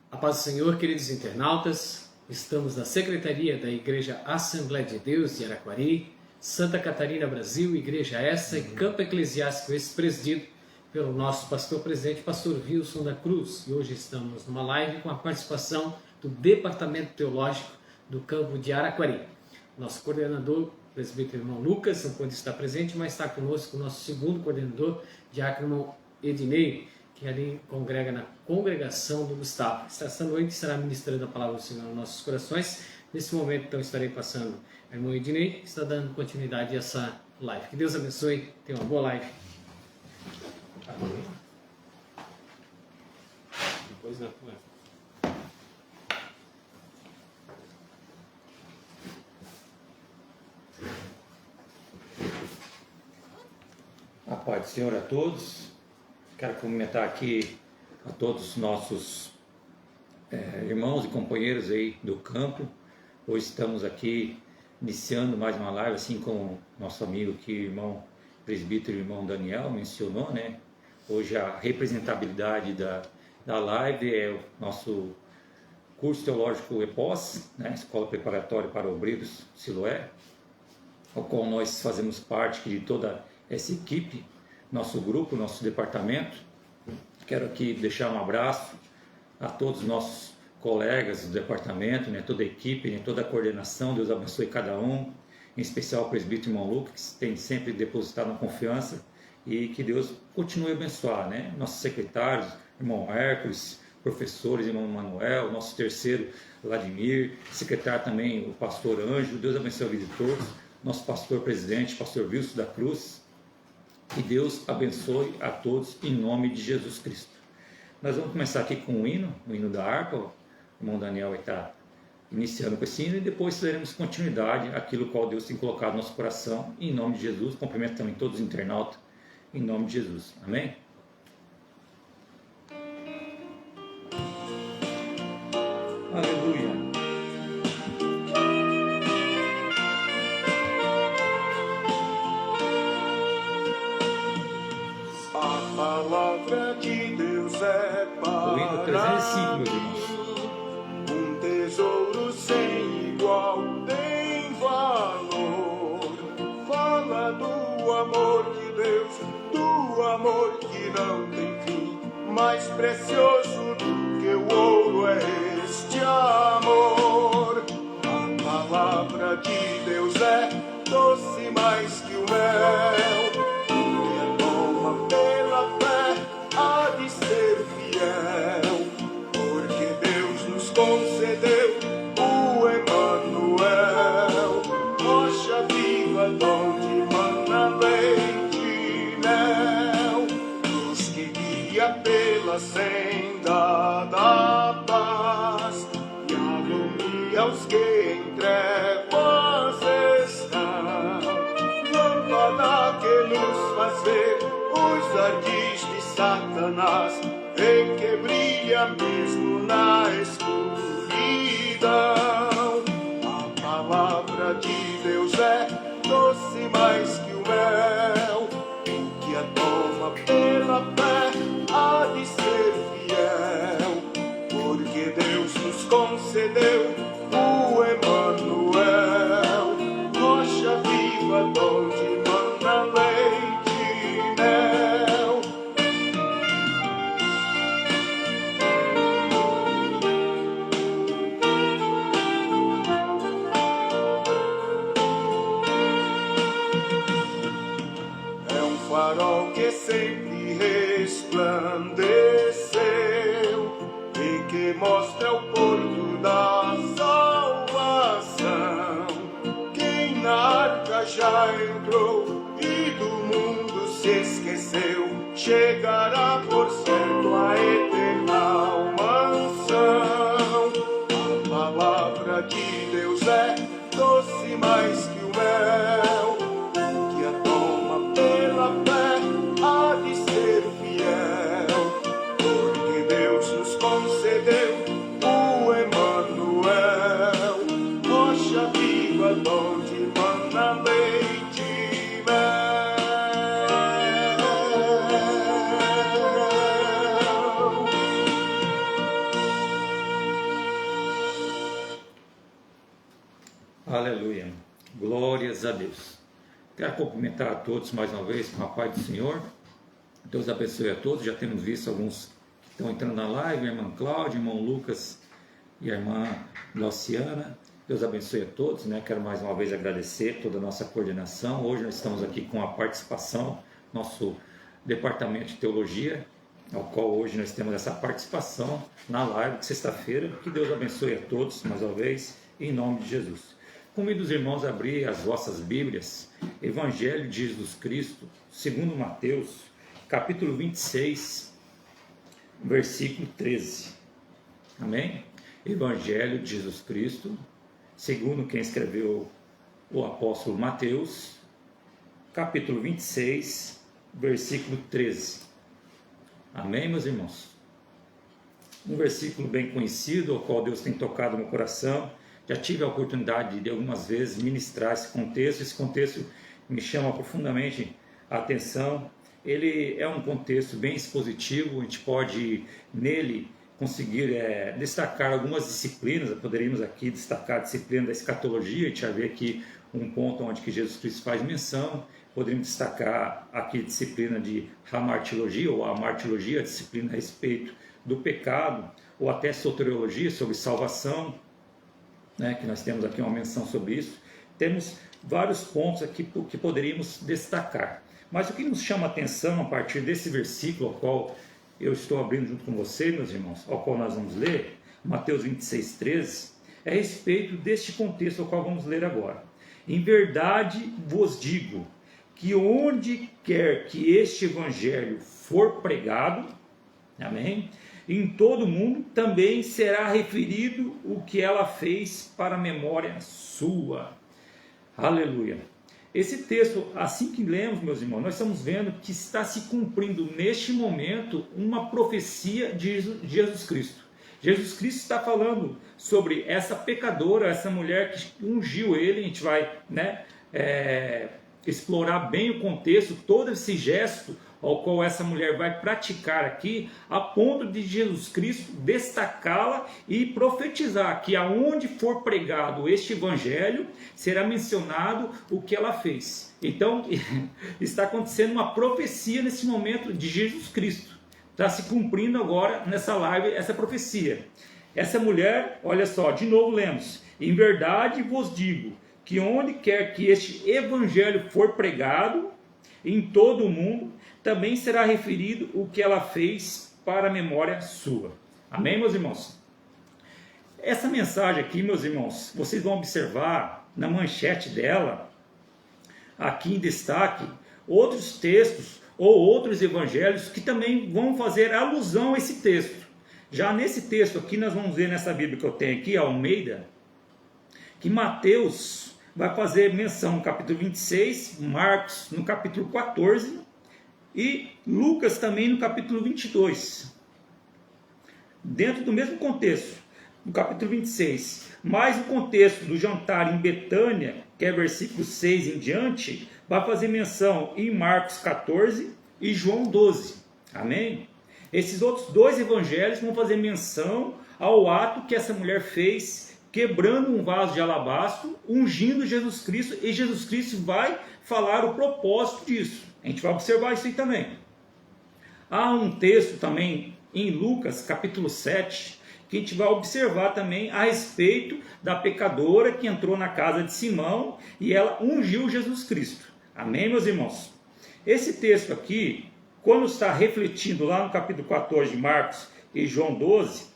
A paz do Senhor, queridos internautas, estamos na Secretaria da Igreja Assembleia de Deus de Araquari, Santa Catarina, Brasil, igreja essa e campo eclesiástico esse presidido pelo nosso pastor presidente, pastor Wilson da Cruz. E hoje estamos numa live com a participação do Departamento Teológico do campo de Araquari. Nosso coordenador, presbítero irmão Lucas, não pode estar presente, mas está conosco o nosso segundo coordenador, diácono irmão Ednei, que ali congrega na congregação do Gustavo. Esta noite estará ministrando a palavra do Senhor nos nossos corações. Nesse momento, então, estarei passando a irmão Ednei, que está dando continuidade a essa live. Que Deus abençoe, tenha uma boa live. Depois na tua. A paz do Senhor a todos. Quero cumprimentar aqui a todos os nossos irmãos e companheiros aí do campo. Hoje estamos aqui iniciando mais uma live, assim como nosso amigo aqui, irmão presbítero, irmão Daniel, mencionou, né? Hoje a representabilidade da live é o nosso curso teológico EPOS, né? Escola Preparatória para Obreiros Siloé, ao qual nós fazemos parte de toda essa equipe, nosso grupo, nosso departamento. Quero aqui deixar um abraço a todos os nossos colegas do departamento, né, toda a equipe, né, toda a coordenação. Deus abençoe cada um, em especial o presbítero irmão Lucas, que tem sempre depositado uma confiança, e que Deus continue a abençoar, né, nossos secretários, irmão Hércules, professores, irmão Manuel, nosso terceiro Vladimir, secretário também o pastor Ângelo. Deus abençoe a vida de todos, nosso pastor presidente, pastor Wilson da Cruz. Que Deus abençoe a todos em nome de Jesus Cristo. Nós vamos começar aqui com o hino da harpa. O irmão Daniel vai estar iniciando com esse hino e depois teremos continuidade aquilo qual Deus tem colocado no nosso coração, em nome de Jesus. Cumprimento também todos os internautas em nome de Jesus. Amém? Aleluia. A palavra de Deus é O hino 305, meus irmãos. um tesouro sem igual, tem valor. Fala do amor de Deus, do amor que não tem fim. Mais precioso do que o ouro é este amor. A palavra de Deus é doce mais que o mel. Pela fé há de ser fiel, porque Deus nos concedeu o Emanuel, rocha viva donde mana leite e mel, luz que guia pela senda da paz e alumia os que em trevas estão, lâmpada que nos faz ver os ardis de Satanás e que brilha mesmo na escuridão. A palavra de Deus é doce mais que o mel, que a toma pela fé há de ser fiel, porque Deus nos concedeu o Emanuel, rocha viva donde mana leite. Farol que sempre resplandeceu e que mostra o porto da salvação. Quem na arca já entrou e do mundo se esqueceu, chegará por certo à eterna mansão. A palavra de Deus é doce mais que o mel, que a toma pela fé há de ser fiel, porque Deus nos concedeu o Emanuel, rocha viva donde mana leite Aleluia. Glórias a Deus. Quero cumprimentar a todos mais uma vez com a paz do Senhor. Deus abençoe a todos. Já temos visto alguns que estão entrando na live, a irmã Cláudia, o irmão Lucas e a irmã Luciana. Deus abençoe a todos, né? Quero mais uma vez agradecer toda a nossa coordenação. Hoje nós estamos aqui com a participação, nosso departamento de teologia, ao qual hoje nós temos essa participação na live de sexta-feira. Que Deus abençoe a todos mais uma vez, em nome de Jesus. Convido os irmãos a abrir as vossas Bíblias, Evangelho de Jesus Cristo, segundo Mateus, capítulo 26, versículo 13. Amém? Evangelho de Jesus Cristo, segundo quem escreveu o apóstolo Mateus, capítulo 26, versículo 13. Amém, meus irmãos? Um versículo bem conhecido, ao qual Deus tem tocado no coração. Já tive a oportunidade de algumas vezes ministrar esse contexto. Esse contexto me chama profundamente a atenção. Ele é um contexto bem expositivo, a gente pode nele conseguir destacar algumas disciplinas. Poderíamos aqui destacar a disciplina da escatologia, a gente vai ver aqui um ponto onde que Jesus Cristo faz menção. Poderíamos destacar aqui a disciplina de hamartiologia, ou a martirologia, a disciplina a respeito do pecado, ou até soteriologia, sobre salvação, né, que nós temos aqui uma menção sobre isso. Temos vários pontos aqui que poderíamos destacar. Mas o que nos chama a atenção a partir desse versículo, ao qual eu estou abrindo junto com você, meus irmãos, ao qual nós vamos ler, Mateus 26, 13, é a respeito deste contexto ao qual vamos ler agora. Em verdade vos digo que onde quer que este evangelho for pregado, amém, em todo o mundo também será referido o que ela fez para a memória sua. Aleluia. Esse texto, assim que lemos, meus irmãos, nós estamos vendo que está se cumprindo neste momento uma profecia de Jesus Cristo. Jesus Cristo está falando sobre essa pecadora, essa mulher que ungiu ele. A gente vai explorar bem o contexto, todo esse gesto ao qual essa mulher vai praticar aqui, a ponto de Jesus Cristo destacá-la e profetizar que aonde for pregado este evangelho, será mencionado o que ela fez. Então, está acontecendo uma profecia nesse momento de Jesus Cristo. Está se cumprindo agora nessa live essa profecia. Essa mulher, olha só, de novo lemos: em verdade vos digo que onde quer que este evangelho for pregado, em todo o mundo, também será referido o que ela fez para a memória sua. Amém, meus irmãos? Essa mensagem aqui, meus irmãos, vocês vão observar na manchete dela, aqui em destaque, outros textos ou outros evangelhos que também vão fazer alusão a esse texto. Já nesse texto aqui, nós vamos ver nessa Bíblia que eu tenho aqui, a Almeida, que Mateus vai fazer menção no capítulo 26, Marcos no capítulo 14 e Lucas também no capítulo 22. Dentro do mesmo contexto, no capítulo 26, mas no contexto do jantar em Betânia, que é versículo 6 em diante, vai fazer menção em Marcos 14 e João 12. Amém? Esses outros dois evangelhos vão fazer menção ao ato que essa mulher fez, quebrando um vaso de alabastro, ungindo Jesus Cristo, e Jesus Cristo vai falar o propósito disso. A gente vai observar isso aí também. Há um texto também em Lucas, capítulo 7, que a gente vai observar também a respeito da pecadora que entrou na casa de Simão e ela ungiu Jesus Cristo. Amém, meus irmãos? Esse texto aqui, quando está refletindo lá no capítulo 14 de Marcos e João 12,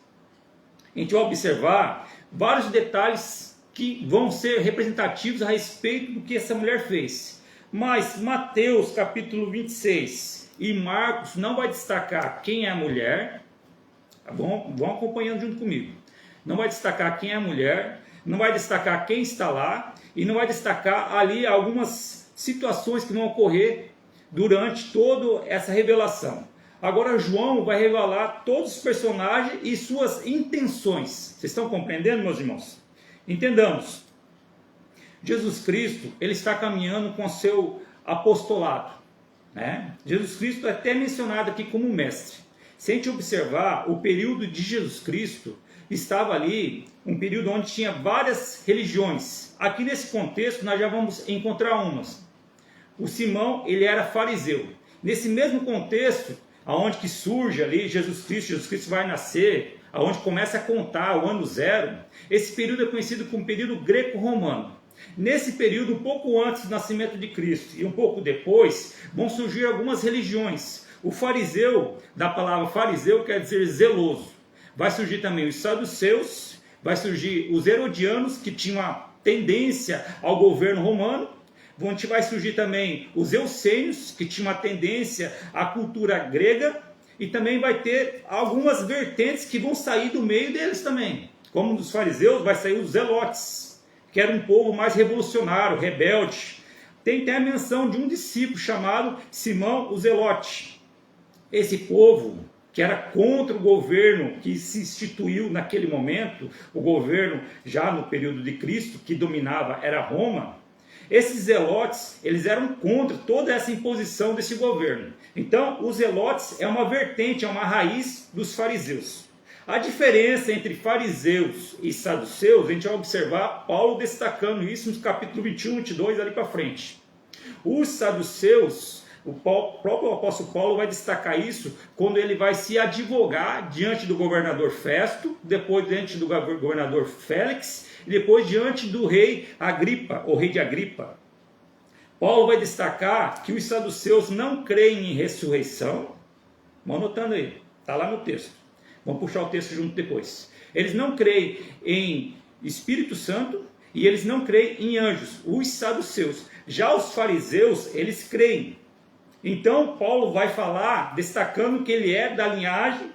a gente vai observar vários detalhes que vão ser representativos a respeito do que essa mulher fez. Mas Mateus capítulo 26 e Marcos não vai destacar quem é a mulher, tá bom? Vão acompanhando junto comigo. Não vai destacar quem é a mulher, não vai destacar quem está lá, e não vai destacar ali algumas situações que vão ocorrer durante toda essa revelação. Agora João vai revelar todos os personagens e suas intenções. Vocês estão compreendendo, meus irmãos? Entendamos. Jesus Cristo, ele está caminhando com o seu apostolado, né? Jesus Cristo é até mencionado aqui como mestre. Se a gente observar, o período de Jesus Cristo estava ali, um período onde tinha várias religiões. Aqui nesse contexto nós já vamos encontrar umas. O Simão, ele era fariseu. Nesse mesmo contexto, aonde que surge ali Jesus Cristo vai nascer, aonde começa a contar o ano zero, esse período é conhecido como período greco-romano. Nesse período, um pouco antes do nascimento de Cristo e um pouco depois, vão surgir algumas religiões. O fariseu, da palavra fariseu, quer dizer zeloso. Vai surgir também os saduceus, vai surgir os herodianos, que tinham uma tendência ao governo romano. Vai surgir também os essênios, que tinham uma tendência à cultura grega. E também vai ter algumas vertentes que vão sair do meio deles também. Como dos fariseus, vai sair os zelotes, que era um povo mais revolucionário, rebelde. Tem até a menção de um discípulo chamado Simão o Zelote. Esse povo, que era contra o governo que se instituiu naquele momento, o governo já no período de Cristo, que dominava era Roma, esses zelotes, eles eram contra toda essa imposição desse governo. Então, os zelotes é uma vertente, é uma raiz dos fariseus. A diferença entre fariseus e saduceus, a gente vai observar Paulo destacando isso nos capítulos 21, 22, ali para frente. Os saduceus, o próprio apóstolo Paulo vai destacar isso quando ele vai se advogar diante do governador Festo, depois diante do governador Félix, e depois diante do rei Agripa, o rei de Agripa. Paulo vai destacar que os saduceus não creem em ressurreição. Vão anotando aí, está lá no texto. Vamos puxar o texto junto depois. Eles não creem em Espírito Santo e eles não creem em anjos, os saduceus. Já os fariseus, eles creem. Então, Paulo vai falar, destacando que ele é da linhagem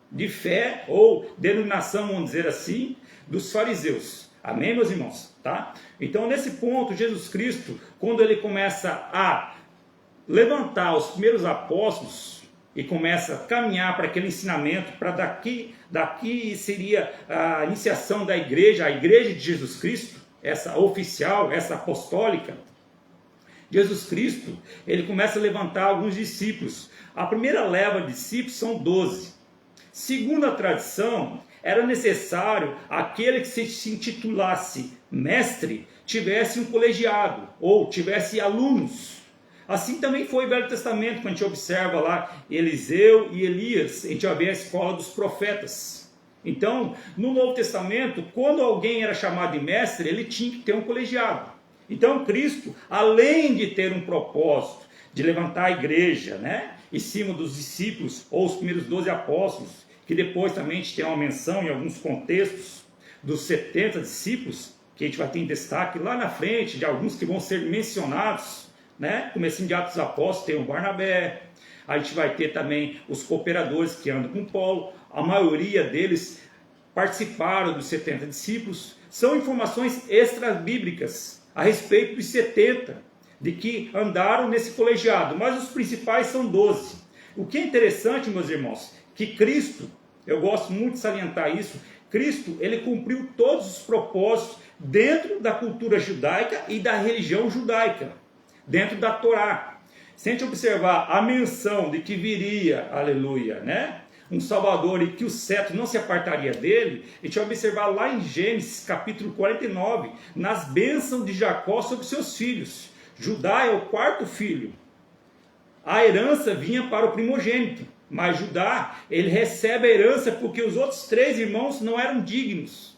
de fé, ou denominação, vamos dizer assim, dos fariseus. Amém, meus irmãos? Tá? Então, nesse ponto, Jesus Cristo, quando ele começa a levantar os primeiros apóstolos e começa a caminhar para aquele ensinamento, para daqui seria a iniciação da igreja, a igreja de Jesus Cristo, essa oficial, essa apostólica. Jesus Cristo, ele começa a levantar alguns discípulos. A primeira leva de discípulos são 12. Segundo a tradição, era necessário aquele que se intitulasse mestre tivesse um colegiado ou tivesse alunos. Assim também foi o Velho Testamento, quando a gente observa lá Eliseu e Elias, a gente vai ver a escola dos profetas. Então, no Novo Testamento, quando alguém era chamado de mestre, ele tinha que ter um colegiado. Então, Cristo, além de ter um propósito de levantar a igreja, né, em cima dos discípulos, ou os primeiros 12 apóstolos, que depois também a gente tem uma menção em alguns contextos dos 70 discípulos, que a gente vai ter em destaque lá na frente, de alguns que vão ser mencionados, né? Comecinho de Atos dos Apóstolos, tem o Barnabé, a gente vai ter também os cooperadores que andam com Paulo, a maioria deles participaram dos 70 discípulos. São informações extra-bíblicas a respeito dos 70, de que andaram nesse colegiado, mas os principais são 12. O que é interessante, meus irmãos, que Cristo, eu gosto muito de salientar isso, Cristo, ele cumpriu todos os propósitos dentro da cultura judaica e da religião judaica, dentro da Torá. Se a gente observar a menção de que viria, aleluia, né, um Salvador e que o cetro não se apartaria dele, a gente vai observar lá em Gênesis capítulo 49, nas bênçãos de Jacó sobre seus filhos. Judá é o quarto filho. A herança vinha para o primogênito, mas Judá, ele recebe a herança porque os outros 3 irmãos não eram dignos.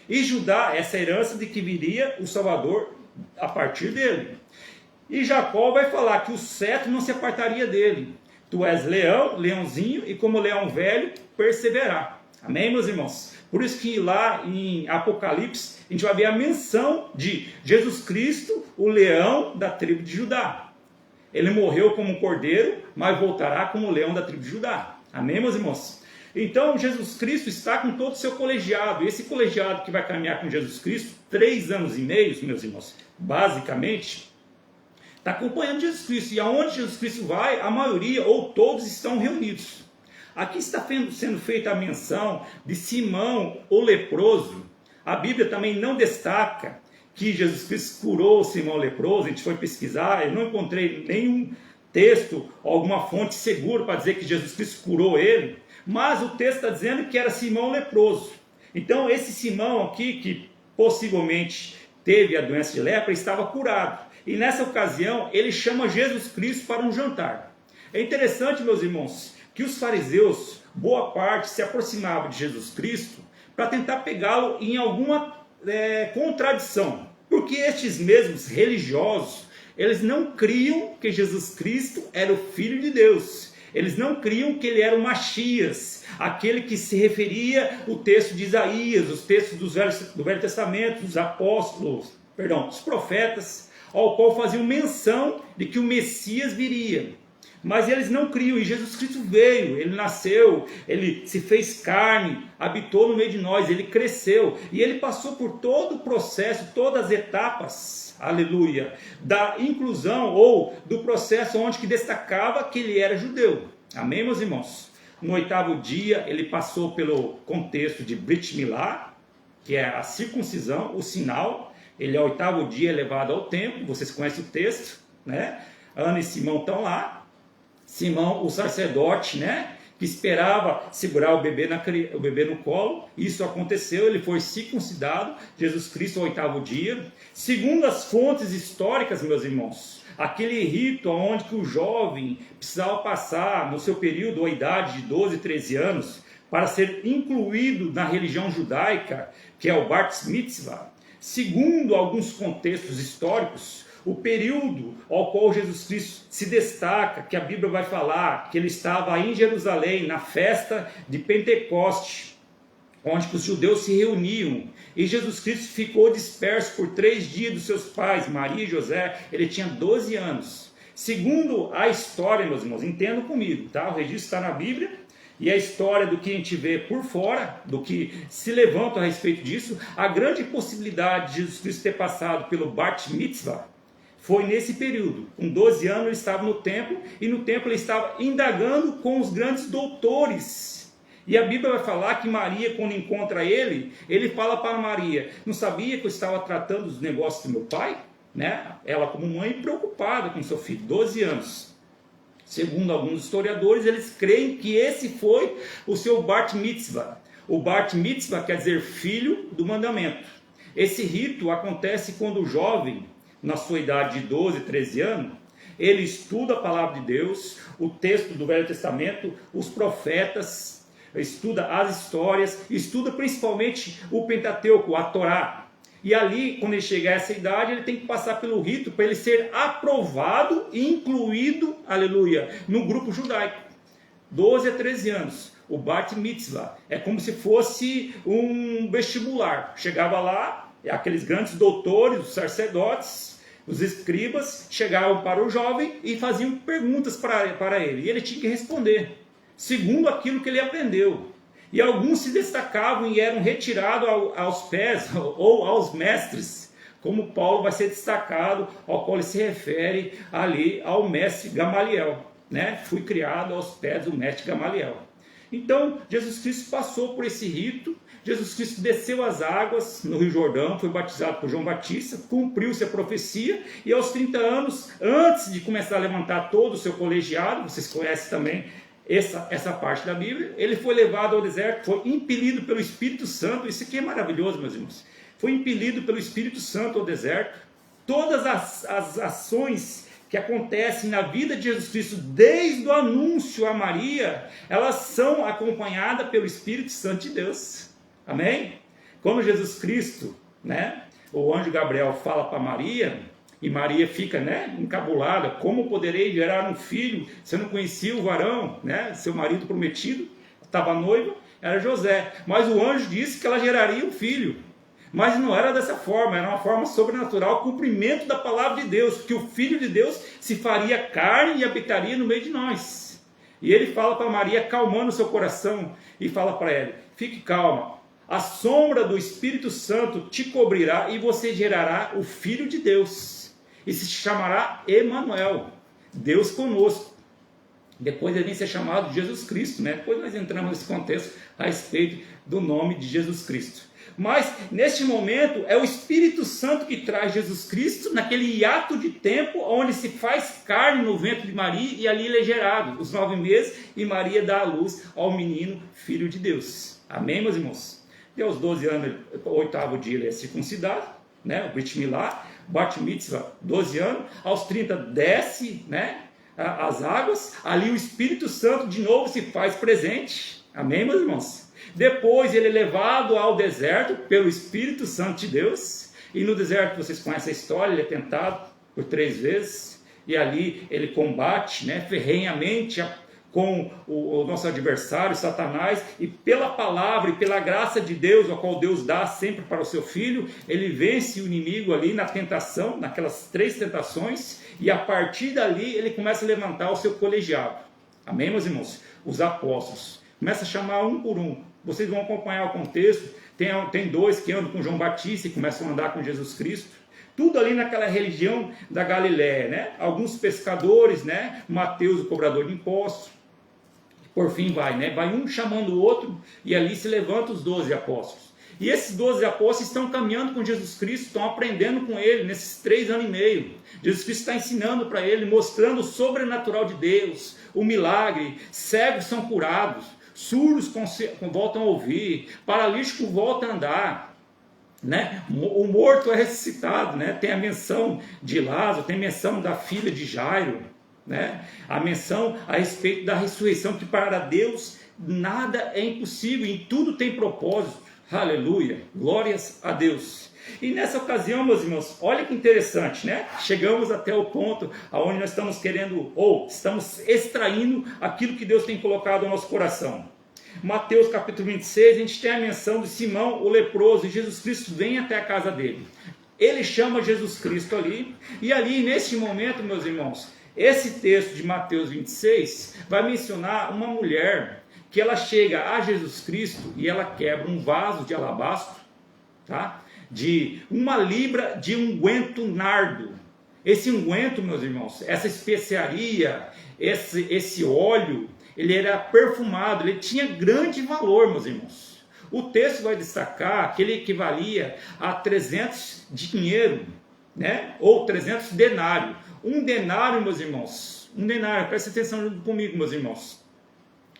E Judá, essa herança de que viria o Salvador a partir dele. E Jacó vai falar que o cetro não se apartaria dele. Tu és leão, leãozinho, e como leão velho, perseverar. Amém, meus irmãos? Por isso que lá em Apocalipse, a gente vai ver a menção de Jesus Cristo, o leão da tribo de Judá. Ele morreu como um cordeiro, mas voltará como o leão da tribo de Judá. Amém, meus irmãos? Então, Jesus Cristo está com todo o seu colegiado. E esse colegiado que vai caminhar com Jesus Cristo, 3 anos e meio, meus irmãos, basicamente, está acompanhando Jesus Cristo. E aonde Jesus Cristo vai, a maioria ou todos estão reunidos. Aqui está sendo feita a menção de Simão, o leproso. A Bíblia também não destaca que Jesus Cristo curou Simão leproso. A gente foi pesquisar, eu não encontrei nenhum texto ou alguma fonte segura para dizer que Jesus Cristo curou ele. mas o texto está dizendo que era Simão leproso. Então esse Simão aqui, que possivelmente teve a doença de lepra, estava curado. E nessa ocasião ele chama Jesus Cristo para um jantar. É interessante, meus irmãos, que os fariseus, boa parte, se aproximavam de Jesus Cristo para tentar pegá-lo em alguma contradição. Porque estes mesmos religiosos, eles não criam que Jesus Cristo era o Filho de Deus. Eles não criam que ele era o Machias, aquele que se referia o texto de Isaías, os textos do Velho Testamento, dos apóstolos, os profetas, ao qual faziam menção de que o Messias viria. Mas eles não criam, e Jesus Cristo veio, ele nasceu, ele se fez carne, habitou no meio de nós, ele cresceu, e ele passou por todo o processo, todas as etapas, aleluia, da inclusão ou do processo onde que destacava que ele era judeu. Amém, meus irmãos? No 8º dia, ele passou pelo contexto de Brit Milá, que é a circuncisão, o sinal. Ele ao 8º dia levado ao templo, vocês conhecem o texto, né? Ana e Simão estão lá. Simão, o sacerdote, né, que esperava segurar o bebê no colo, isso aconteceu, ele foi circuncidado, Jesus Cristo ao 8º dia. Segundo as fontes históricas, meus irmãos, aquele rito onde que o jovem precisava passar no seu período, ou idade de 12, 13 anos, para ser incluído na religião judaica, que é o Bar Mitzvah, segundo alguns contextos históricos, o período ao qual Jesus Cristo se destaca, que a Bíblia vai falar, que ele estava em Jerusalém, na festa de Pentecoste, onde os judeus se reuniam, e Jesus Cristo ficou disperso por 3 dias dos seus pais, Maria e José. Ele tinha 12 anos. Segundo a história, meus irmãos, entendam comigo, tá? O registro está na Bíblia, e a história do que a gente vê por fora, do que se levanta a respeito disso, a grande possibilidade de Jesus Cristo ter passado pelo Bar Mitzvah, foi nesse período. Com 12 anos ele estava no templo, e no templo ele estava indagando com os grandes doutores. E a Bíblia vai falar que Maria, quando encontra ele fala para Maria: não sabia que eu estava tratando dos negócios do meu pai? Né? Ela como mãe preocupada com seu filho, 12 anos. Segundo alguns historiadores, eles creem que esse foi o seu Bar Mitzvah. O Bar Mitzvah quer dizer filho do mandamento. Esse rito acontece quando o jovem, na sua idade de 12, 13 anos, ele estuda a palavra de Deus, o texto do Velho Testamento, os profetas, estuda as histórias, estuda principalmente o Pentateuco, a Torá. E ali, quando ele chegar a essa idade, ele tem que passar pelo rito para ele ser aprovado e incluído, aleluia, no grupo judaico. 12 a 13 anos. O Bar Mitzvah é como se fosse um vestibular. Chegava lá, aqueles grandes doutores, os sacerdotes, os escribas, chegavam para o jovem e faziam perguntas para ele. E ele tinha que responder, segundo aquilo que ele aprendeu. E alguns se destacavam e eram retirados aos pés ou aos mestres, como Paulo vai ser destacado, ao qual ele se refere ali ao mestre Gamaliel. Né? Fui criado aos pés do mestre Gamaliel. Então, Jesus Cristo passou por esse rito. Jesus Cristo desceu as águas no Rio Jordão, foi batizado por João Batista, cumpriu-se a profecia, e aos 30 anos, antes de começar a levantar todo o seu colegiado, vocês conhecem também essa parte da Bíblia, ele foi levado ao deserto, foi impelido pelo Espírito Santo. Isso aqui é maravilhoso, meus irmãos. Foi impelido pelo Espírito Santo ao deserto. Todas as ações que acontecem na vida de Jesus Cristo, desde o anúncio a Maria, elas são acompanhadas pelo Espírito Santo de Deus. Amém? Quando Jesus Cristo, né, o anjo Gabriel fala para Maria, e Maria fica, né, encabulada: como poderei gerar um filho se eu não conhecia o varão, né, seu marido prometido, estava noiva, era José. Mas o anjo disse que ela geraria um filho. Mas não era dessa forma, era uma forma sobrenatural, cumprimento da palavra de Deus, que o Filho de Deus se faria carne e habitaria no meio de nós. E ele fala para Maria, acalmando o seu coração, e fala para ela: fique calma, a sombra do Espírito Santo te cobrirá e você gerará o Filho de Deus, e se chamará Emanuel, Deus conosco. Depois ele vem ser chamado Jesus Cristo, né? Depois nós entramos nesse contexto a respeito do nome de Jesus Cristo. Mas, neste momento, é o Espírito Santo que traz Jesus Cristo naquele hiato de tempo onde se faz carne no ventre de Maria e ali ele é gerado, os 9 meses, e Maria dá à luz ao menino, filho de Deus. Amém, meus irmãos? Deu aos 12 anos, o 8º dia ele é circuncidado, né? O Brit Milá, Bat Mitzvah, 12 anos, aos 30 desce, né? As águas, ali o Espírito Santo de novo se faz presente. Amém, meus irmãos? Depois ele é levado ao deserto pelo Espírito Santo de Deus, e no deserto vocês conhecem a história, ele é tentado por 3 vezes, e ali ele combate, né, ferrenhamente com o nosso adversário, Satanás, e pela palavra e pela graça de Deus, a qual Deus dá sempre para o seu filho, ele vence o inimigo ali na tentação, naquelas 3 tentações, e a partir dali ele começa a levantar o seu colegiado. Amém, meus irmãos? Os apóstolos. Começa a chamar um por um. Vocês vão acompanhar o contexto. Tem 2 que andam com João Batista e começam a andar com Jesus Cristo. Tudo ali naquela religião da Galiléia, né? Alguns pescadores, né? Mateus, o cobrador de impostos. Por fim vai, né? Vai um chamando o outro e ali se levantam os 12 apóstolos. E esses 12 apóstolos estão caminhando com Jesus Cristo, estão aprendendo com ele nesses 3 anos e meio. Jesus Cristo está ensinando para ele, mostrando o sobrenatural de Deus, o milagre. Cegos são curados, surdos voltam a ouvir, paralítico volta a andar, né? O morto é ressuscitado, né? Tem a menção de Lázaro, tem a menção da filha de Jairo, né? A menção a respeito da ressurreição, que para Deus nada é impossível, em tudo tem propósito. Aleluia, glórias a Deus. E nessa ocasião, meus irmãos, olha que interessante, né? Chegamos até o ponto onde nós estamos querendo, ou estamos extraindo aquilo que Deus tem colocado no nosso coração. Mateus capítulo 26, a gente tem a menção de Simão, o leproso, e Jesus Cristo vem até a casa dele. Ele chama Jesus Cristo ali, e ali, nesse momento, meus irmãos, esse texto de Mateus 26 vai mencionar uma mulher que ela chega a Jesus Cristo e ela quebra um vaso de alabastro, tá? De 1 libra de unguento nardo. Esse unguento, meus irmãos, essa especiaria, esse óleo, ele era perfumado, ele tinha grande valor, meus irmãos. O texto vai destacar que ele equivalia a 300 dinheiro, né? Ou 300 denários. Um denário, meus irmãos, um denário, presta atenção junto comigo, meus irmãos.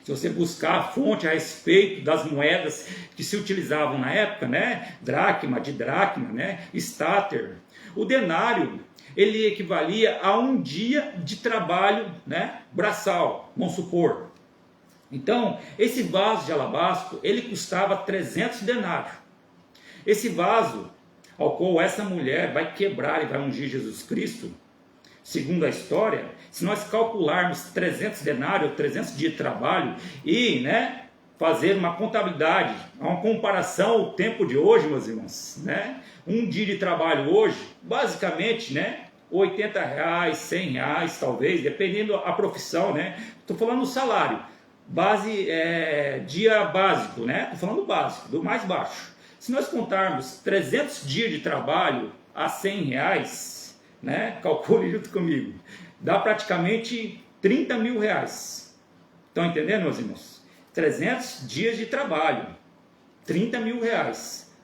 Se você buscar a fonte a respeito das moedas que se utilizavam na época, né? Dracma, de dracma, né? Stater. O denário, ele equivalia a 1 dia de trabalho, né? Braçal, vamos supor. Então, esse vaso de alabastro, ele custava 300 denários. Esse vaso, ao qual essa mulher vai quebrar e vai ungir Jesus Cristo, segundo a história, se nós calcularmos 300 denários, 300 dias de trabalho e, né, fazer uma contabilidade, uma comparação ao tempo de hoje, meus irmãos, né? Um dia de trabalho hoje, basicamente, né, R$80, R$100 talvez, dependendo da profissão, né? Estou falando do salário, dia básico, né? Estou falando do básico, do mais baixo. Se nós contarmos 300 dias de trabalho a R$100, né? Calcule junto comigo, dá praticamente R$30 mil. Estão entendendo, meus irmãos? 300 dias de trabalho, R$30 mil,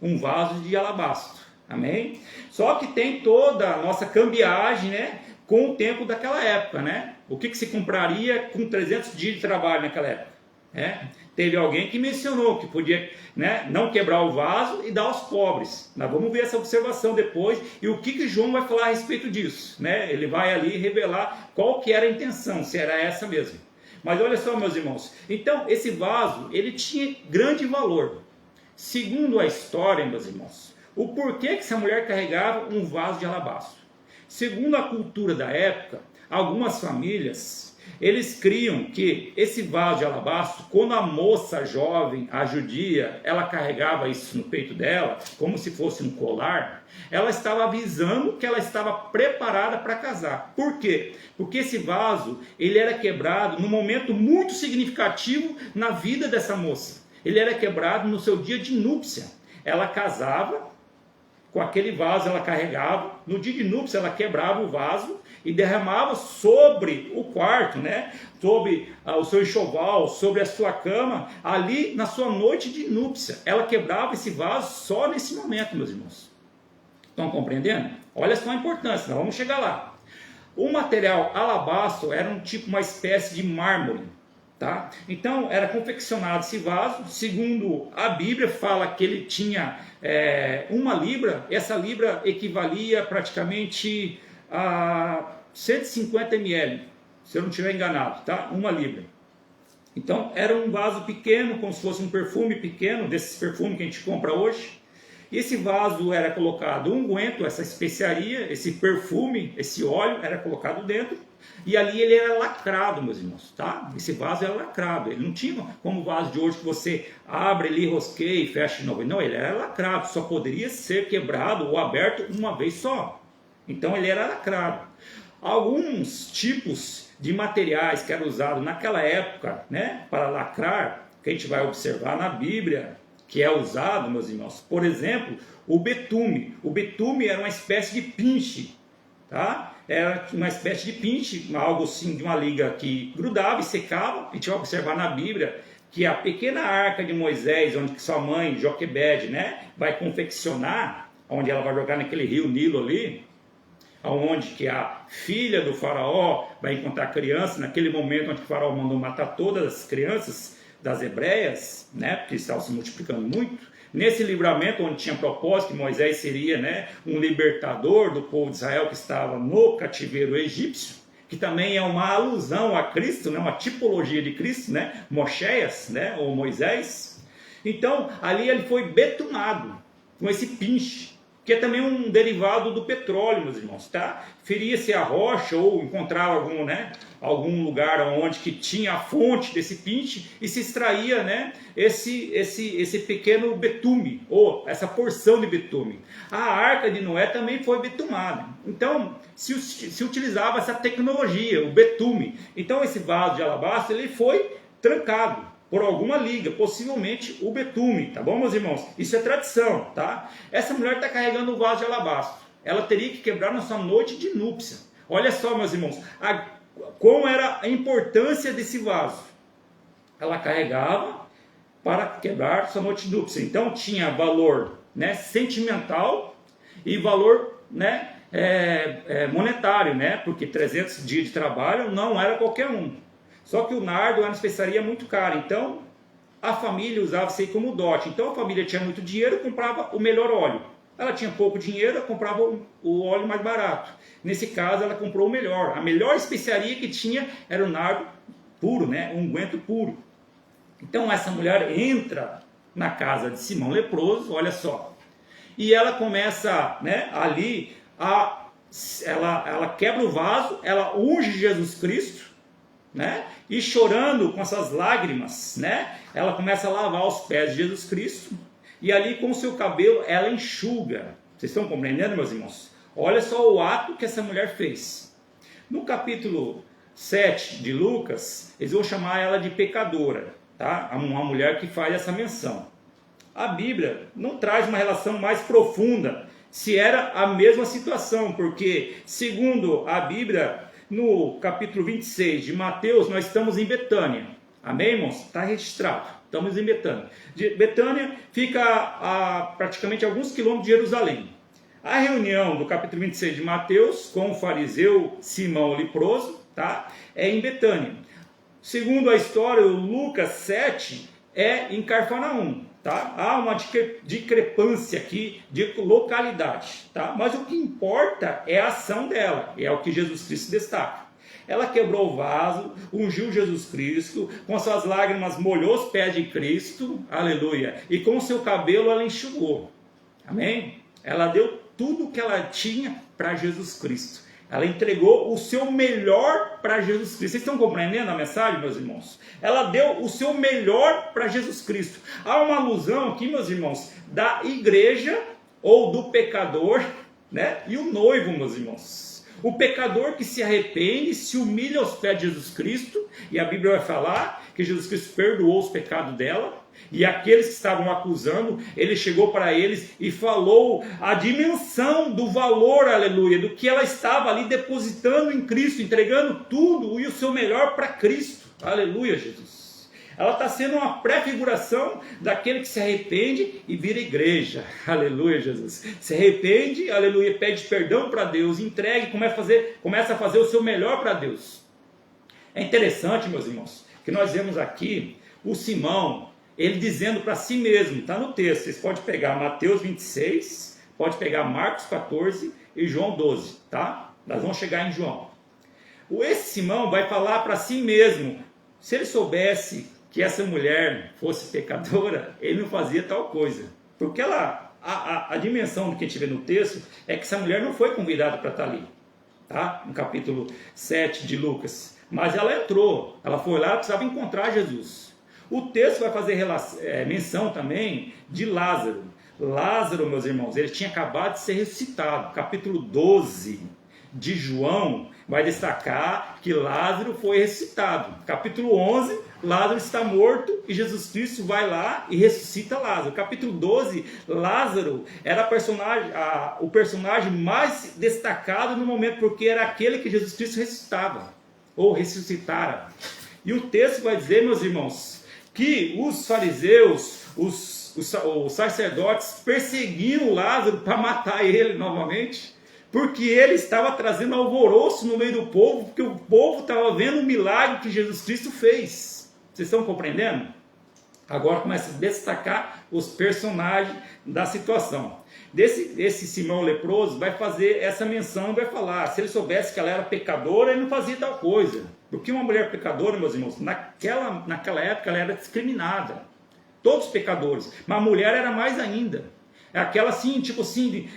um vaso de alabastro, amém? Só que tem toda a nossa cambiagem, né? Com o tempo daquela época, né? O que se compraria com 300 dias de trabalho naquela época? Teve alguém que mencionou que podia, né, não quebrar o vaso e dar aos pobres. Nós vamos ver essa observação depois e o que João vai falar a respeito disso, né? Ele vai ali revelar qual que era a intenção, se era essa mesmo. Mas olha só, meus irmãos, então esse vaso, ele tinha grande valor. Segundo a história, meus irmãos, o porquê que essa mulher carregava um vaso de alabastro? Segundo a cultura da época, algumas famílias, eles criam que esse vaso de alabastro, quando a moça jovem, a judia, ela carregava isso no peito dela, como se fosse um colar, ela estava avisando que ela estava preparada para casar. Por quê? Porque esse vaso, ele era quebrado num momento muito significativo na vida dessa moça. Ele era quebrado no seu dia de núpcia. Ela casava, com aquele vaso ela carregava, no dia de núpcias ela quebrava o vaso e derramava sobre o quarto, né? Sobre o seu enxoval, sobre a sua cama, ali na sua noite de núpcia. Ela quebrava esse vaso só nesse momento, meus irmãos. Estão compreendendo? Olha só a importância, nós vamos chegar lá. O material alabastro era uma espécie de mármore, tá? Então era confeccionado esse vaso, segundo a Bíblia fala que ele tinha 1 libra, essa libra equivalia praticamente a 150 ml, se eu não estiver enganado, tá? 1 libra. Então era um vaso pequeno, como se fosse um perfume pequeno, desses perfumes que a gente compra hoje. E esse vaso era colocado unguento, essa especiaria, esse perfume, esse óleo era colocado dentro. E ali ele era lacrado, meus irmãos, tá? Esse vaso era lacrado, ele não tinha como o vaso de hoje que você abre ali, rosqueia e fecha de novo. Não, ele era lacrado, só poderia ser quebrado ou aberto uma vez só. Então ele era lacrado. Alguns tipos de materiais que eram usados naquela época, né, para lacrar, que a gente vai observar na Bíblia, que é usado, meus irmãos, por exemplo, o betume. O betume era uma espécie de pinche, tá? Era uma espécie de pinche, algo assim, de uma liga que grudava e secava. A gente vai observar na Bíblia que a pequena arca de Moisés, onde sua mãe, Joquebede, né, vai confeccionar, onde ela vai jogar naquele rio Nilo ali, onde que a filha do faraó vai encontrar crianças, naquele momento onde o faraó mandou matar todas as crianças das hebreias, né, porque estavam se multiplicando muito, nesse livramento onde tinha propósito que Moisés seria, né, um libertador do povo de Israel que estava no cativeiro egípcio, que também é uma alusão a Cristo, né, uma tipologia de Cristo, né, Moisés, né, ou Moisés. Então ali ele foi betumado com esse pinche, que é também um derivado do petróleo, meus irmãos, tá? Feria-se a rocha ou encontrava algum lugar onde que tinha a fonte desse pinche e se extraía, né, esse pequeno betume, ou essa porção de betume. A arca de Noé também foi betumada. Então, se utilizava essa tecnologia, o betume. Então, esse vaso de alabastro, ele foi trancado por alguma liga, possivelmente o betume, tá bom, meus irmãos? Isso é tradição, tá? Essa mulher está carregando o vaso de alabastro. Ela teria que quebrar na sua noite de núpcia. Olha só, meus irmãos, qual era a importância desse vaso? Ela carregava para quebrar sua noite de núpcia. Então tinha valor, né, sentimental e valor, né, monetário, né? Porque 300 dias de trabalho não era qualquer um. Só que o nardo era uma especiaria muito cara, então a família usava isso aí como dote. Então a família tinha muito dinheiro, comprava o melhor óleo. Ela tinha pouco dinheiro, comprava o óleo mais barato. Nesse caso ela comprou o melhor. A melhor especiaria que tinha era o nardo puro, né? O unguento puro. Então essa mulher entra na casa de Simão leproso, olha só. E ela começa, né, ali, ela quebra o vaso, ela unge Jesus Cristo, né? E chorando com essas lágrimas, né, ela começa a lavar os pés de Jesus Cristo, e ali com o seu cabelo ela enxuga. Vocês estão compreendendo, meus irmãos? Olha só o ato que essa mulher fez. No capítulo 7 de Lucas, eles vão chamar ela de pecadora, tá? Uma mulher que faz essa menção. A Bíblia não traz uma relação mais profunda se era a mesma situação, porque segundo a Bíblia, no capítulo 26 de Mateus, nós estamos em Betânia. Amém, irmãos? Está registrado. Estamos em Betânia. Betânia fica a praticamente alguns quilômetros de Jerusalém. A reunião do capítulo 26 de Mateus com o fariseu Simão leproso, tá, é em Betânia. Segundo a história, o Lucas 7 é em Cafarnaum. Tá? Há uma discrepância aqui de localidade, tá? Mas o que importa é a ação dela, é o que Jesus Cristo destaca. Ela quebrou o vaso, ungiu Jesus Cristo, com suas lágrimas molhou os pés de Cristo, aleluia, e com o seu cabelo ela enxugou, amém? Ela deu tudo o que ela tinha para Jesus Cristo. Ela entregou o seu melhor para Jesus Cristo. Vocês estão compreendendo a mensagem, meus irmãos? Ela deu o seu melhor para Jesus Cristo. Há uma alusão aqui, meus irmãos, da igreja ou do pecador, né? E o noivo, meus irmãos. O pecador que se arrepende, se humilha aos pés de Jesus Cristo, e a Bíblia vai falar que Jesus Cristo perdoou os pecados dela. E aqueles que estavam acusando, ele chegou para eles e falou a dimensão do valor, aleluia, do que ela estava ali depositando em Cristo, entregando tudo e o seu melhor para Cristo. Aleluia, Jesus. Ela está sendo uma pré-figuração daquele que se arrepende e vira igreja. Aleluia, Jesus. Se arrepende, aleluia, pede perdão para Deus, entrega e começa a fazer o seu melhor para Deus. É interessante, meus irmãos, que nós vemos aqui o Simão, ele dizendo para si mesmo, está no texto, vocês podem pegar Mateus 26, pode pegar Marcos 14 e João 12, tá? Nós vamos chegar em João. Esse Simão vai falar para si mesmo, se ele soubesse que essa mulher fosse pecadora, ele não fazia tal coisa. Porque a dimensão do que a gente vê no texto é que essa mulher não foi convidada para estar ali, tá? No capítulo 7 de Lucas. Mas ela entrou, ela foi lá, precisava encontrar Jesus. O texto vai fazer menção também de Lázaro. Lázaro, meus irmãos, ele tinha acabado de ser ressuscitado. Capítulo 12 de João vai destacar que Lázaro foi ressuscitado. Capítulo 11, Lázaro está morto e Jesus Cristo vai lá e ressuscita Lázaro. Capítulo 12, Lázaro era o personagem mais destacado no momento, porque era aquele que Jesus Cristo ressuscitava, ou ressuscitara. E o texto vai dizer, meus irmãos, que os fariseus, os sacerdotes perseguiam Lázaro para matar ele novamente, porque ele estava trazendo alvoroço no meio do povo, porque o povo estava vendo o milagre que Jesus Cristo fez. Vocês estão compreendendo? Agora começa a destacar os personagens da situação. Esse Simão leproso vai fazer essa menção, vai falar, se ele soubesse que ela era pecadora, ele não fazia tal coisa. Porque uma mulher pecadora, meus irmãos, naquela época ela era discriminada. Todos pecadores, mas a mulher era mais ainda. É aquela assim, tipo assim,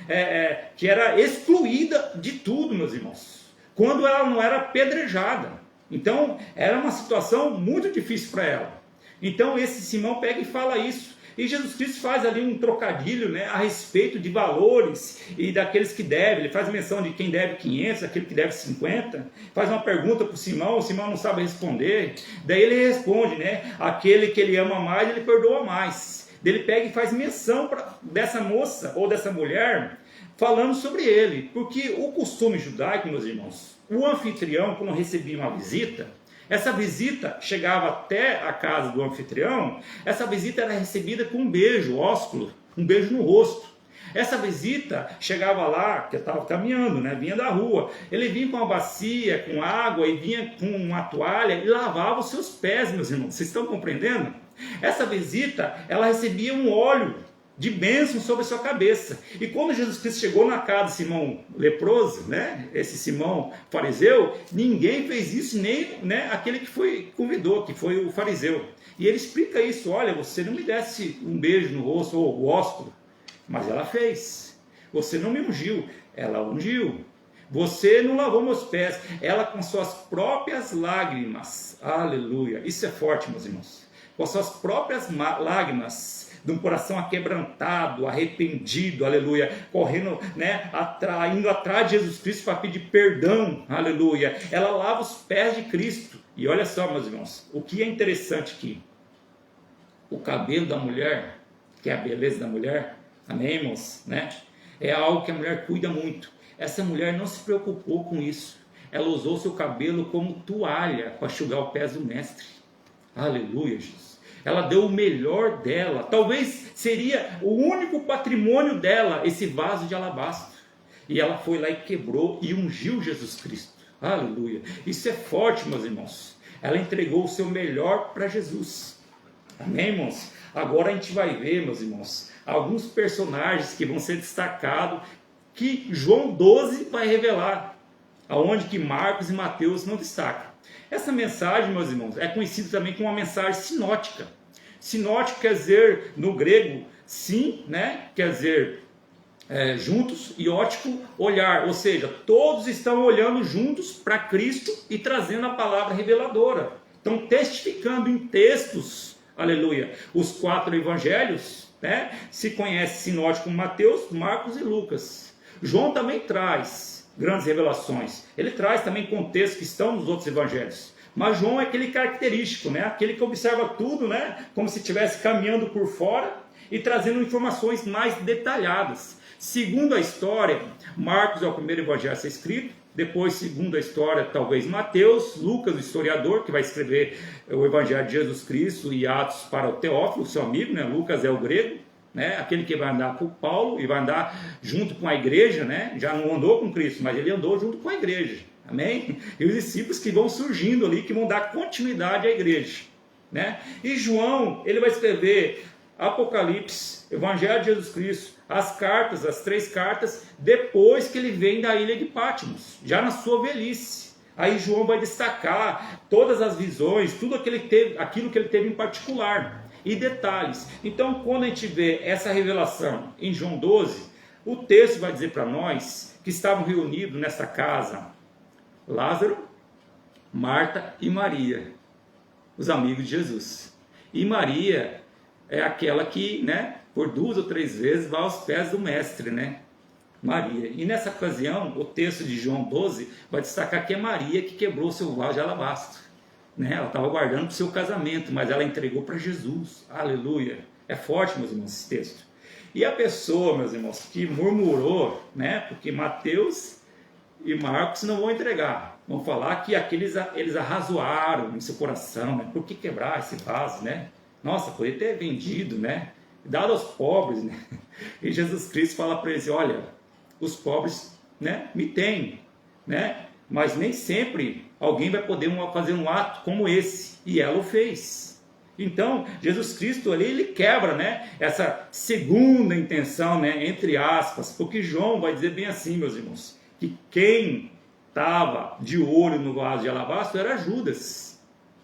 que era excluída de tudo, meus irmãos. Quando ela não era apedrejada. Então, era uma situação muito difícil para ela. Então, esse Simão pega e fala isso. E Jesus Cristo faz ali um trocadilho, né, a respeito de valores e daqueles que devem. Ele faz menção de quem deve 500, aquele que deve 50. Faz uma pergunta para o Simão não sabe responder. Daí ele responde, né, aquele que ele ama mais, ele perdoa mais. Daí ele pega e faz menção dessa moça ou dessa mulher, falando sobre ele. Porque o costume judaico, meus irmãos, o anfitrião, quando recebia uma visita, essa visita chegava até a casa do anfitrião, essa visita era recebida com um beijo, ósculo, um beijo no rosto. Essa visita chegava lá, que estava caminhando, né? Vinha da rua. Ele vinha com uma bacia, com água, e vinha com uma toalha e lavava os seus pés, meus irmãos. Vocês estão compreendendo? Essa visita, ela recebia um óleo de bênção sobre a sua cabeça. E quando Jesus Cristo chegou na casa de Simão leproso, né, esse Simão fariseu, ninguém fez isso, nem, né, aquele que convidou, que foi o fariseu. E ele explica isso, olha, você não me desse um beijo no rosto ou o ósculo, mas ela fez. Você não me ungiu, ela ungiu. Você não lavou meus pés, ela com suas próprias lágrimas. Aleluia. Isso é forte, meus irmãos. Com suas próprias lágrimas, de um coração aquebrantado, arrependido, aleluia, correndo, né, indo atrás de Jesus Cristo para pedir perdão, aleluia. Ela lava os pés de Cristo. E olha só, meus irmãos, o que é interessante aqui, o cabelo da mulher, que é a beleza da mulher, amém, irmãos, né? É algo que a mulher cuida muito. Essa mulher não se preocupou com isso. Ela usou seu cabelo como toalha para enxugar os pés do mestre. Aleluia, Jesus. Ela deu o melhor dela. Talvez seria o único patrimônio dela, esse vaso de alabastro. E ela foi lá e quebrou e ungiu Jesus Cristo. Aleluia. Isso é forte, meus irmãos. Ela entregou o seu melhor para Jesus. Amém, irmãos? Agora a gente vai ver, meus irmãos, alguns personagens que vão ser destacados, que João 12 vai revelar, aonde que Marcos e Mateus não destacam. Essa mensagem, meus irmãos, é conhecida também como uma mensagem sinótica. Sinótico quer dizer, no grego, sim, né? Quer dizer, juntos, e ótico, olhar. Ou seja, todos estão olhando juntos para Cristo e trazendo a palavra reveladora. Estão testificando em textos, aleluia, os 4 evangelhos, né? Se conhece sinótico como Mateus, Marcos e Lucas. João também traz grandes revelações. Ele traz também contextos que estão nos outros evangelhos. Mas João é aquele característico, né? Aquele que observa tudo, né? Como se estivesse caminhando por fora e trazendo informações mais detalhadas. Segundo a história, Marcos é o primeiro evangelho a ser escrito. Depois, segundo a história, talvez Mateus, Lucas, o historiador, que vai escrever o evangelho de Jesus Cristo e Atos para o Teófilo, seu amigo, né? Lucas é o grego, né? Aquele que vai andar com Paulo e vai andar junto com a igreja, né? Já não andou com Cristo, mas ele andou junto com a igreja. Amém? E os discípulos que vão surgindo ali, que vão dar continuidade à igreja, né? E João, ele vai escrever Apocalipse, Evangelho de Jesus Cristo, as cartas, as 3 cartas, depois que ele vem da ilha de Patmos, já na sua velhice. Aí João vai destacar todas as visões, tudo aquilo que ele teve em particular, e detalhes. Então, quando a gente vê essa revelação em João 12, o texto vai dizer para nós que estavam reunidos nessa casa Lázaro, Marta e Maria, os amigos de Jesus. E Maria é aquela que, né, por 2 ou 3 vezes vai aos pés do mestre, né? Maria. E nessa ocasião, o texto de João 12 vai destacar que é Maria que quebrou seu vaso de alabastro, né? Ela estava guardando para o seu casamento, mas ela entregou para Jesus. Aleluia. É forte, meus irmãos, esse texto. E a pessoa, meus irmãos, que murmurou, né? Porque Mateus e Marcos não vão entregar. Vão falar que eles arrazoaram em seu coração, né? Por que quebrar esse vaso, né? Nossa, poderia ter vendido, né? Dado aos pobres, né? E Jesus Cristo fala para eles: olha, os pobres, né, me têm, né? Mas nem sempre alguém vai poder fazer um ato como esse, e ela o fez. Então, Jesus Cristo ali, ele quebra, né, essa segunda intenção, né, entre aspas, porque João vai dizer bem assim, meus irmãos, que quem estava de olho no vaso de alabastro era Judas.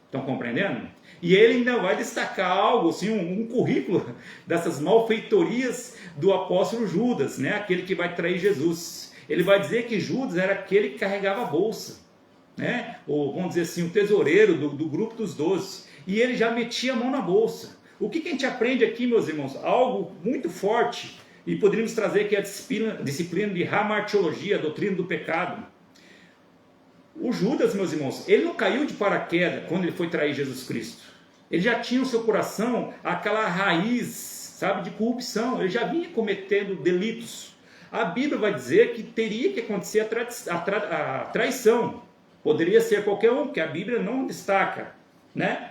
Estão compreendendo? E ele ainda vai destacar algo, assim, um currículo dessas malfeitorias do apóstolo Judas, né? Aquele que vai trair Jesus. Ele vai dizer que Judas era aquele que carregava a bolsa, né? Ou vamos dizer assim, o tesoureiro do grupo dos 12. E ele já metia a mão na bolsa. O que a gente aprende aqui, meus irmãos? Algo muito forte, e poderíamos trazer aqui a disciplina de hamartiologia, a doutrina do pecado. O Judas, meus irmãos, ele não caiu de paraquedas quando ele foi trair Jesus Cristo. Ele já tinha no seu coração aquela raiz, sabe, de corrupção. Ele já vinha cometendo delitos. A Bíblia vai dizer que teria que acontecer a traição. Poderia ser qualquer um, porque a Bíblia não destaca, né,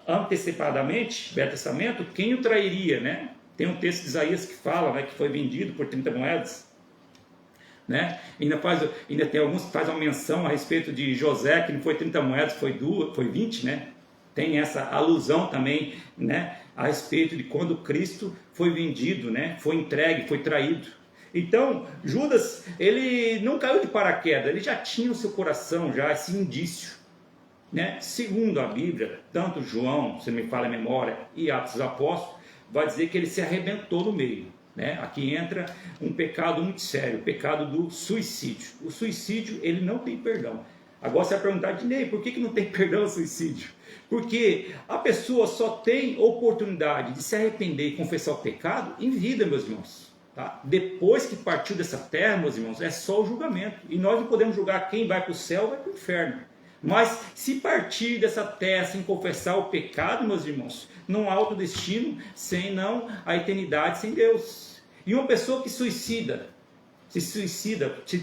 antecipadamente, Velho Testamento, quem o trairia, né? Tem um texto de Isaías que fala, né, que foi vendido por 30 moedas. Né? Ainda tem alguns que fazem uma menção a respeito de José, que não foi 30 moedas, foi 20, né? Tem essa alusão também, né, a respeito de quando Cristo foi vendido, né? Foi entregue, foi traído. Então, Judas, ele não caiu de paraquedas, ele já tinha no seu coração já esse indício, né? Segundo a Bíblia, tanto João, se não me falha a memória, e Atos dos Apóstolos, vai dizer que ele se arrebentou no meio. Né? Aqui entra um pecado muito sério, o pecado do suicídio. O suicídio, ele não tem perdão. Agora você vai perguntar, Dinei, por que não tem perdão ao suicídio? Porque a pessoa só tem oportunidade de se arrepender e confessar o pecado em vida, meus irmãos. Tá? Depois que partiu dessa terra, meus irmãos, é só o julgamento. E nós não podemos julgar quem vai para o céu ou vai para o inferno. Mas se partir dessa terra sem confessar o pecado, meus irmãos, não há outro destino senão a eternidade sem Deus. E uma pessoa que se suicida,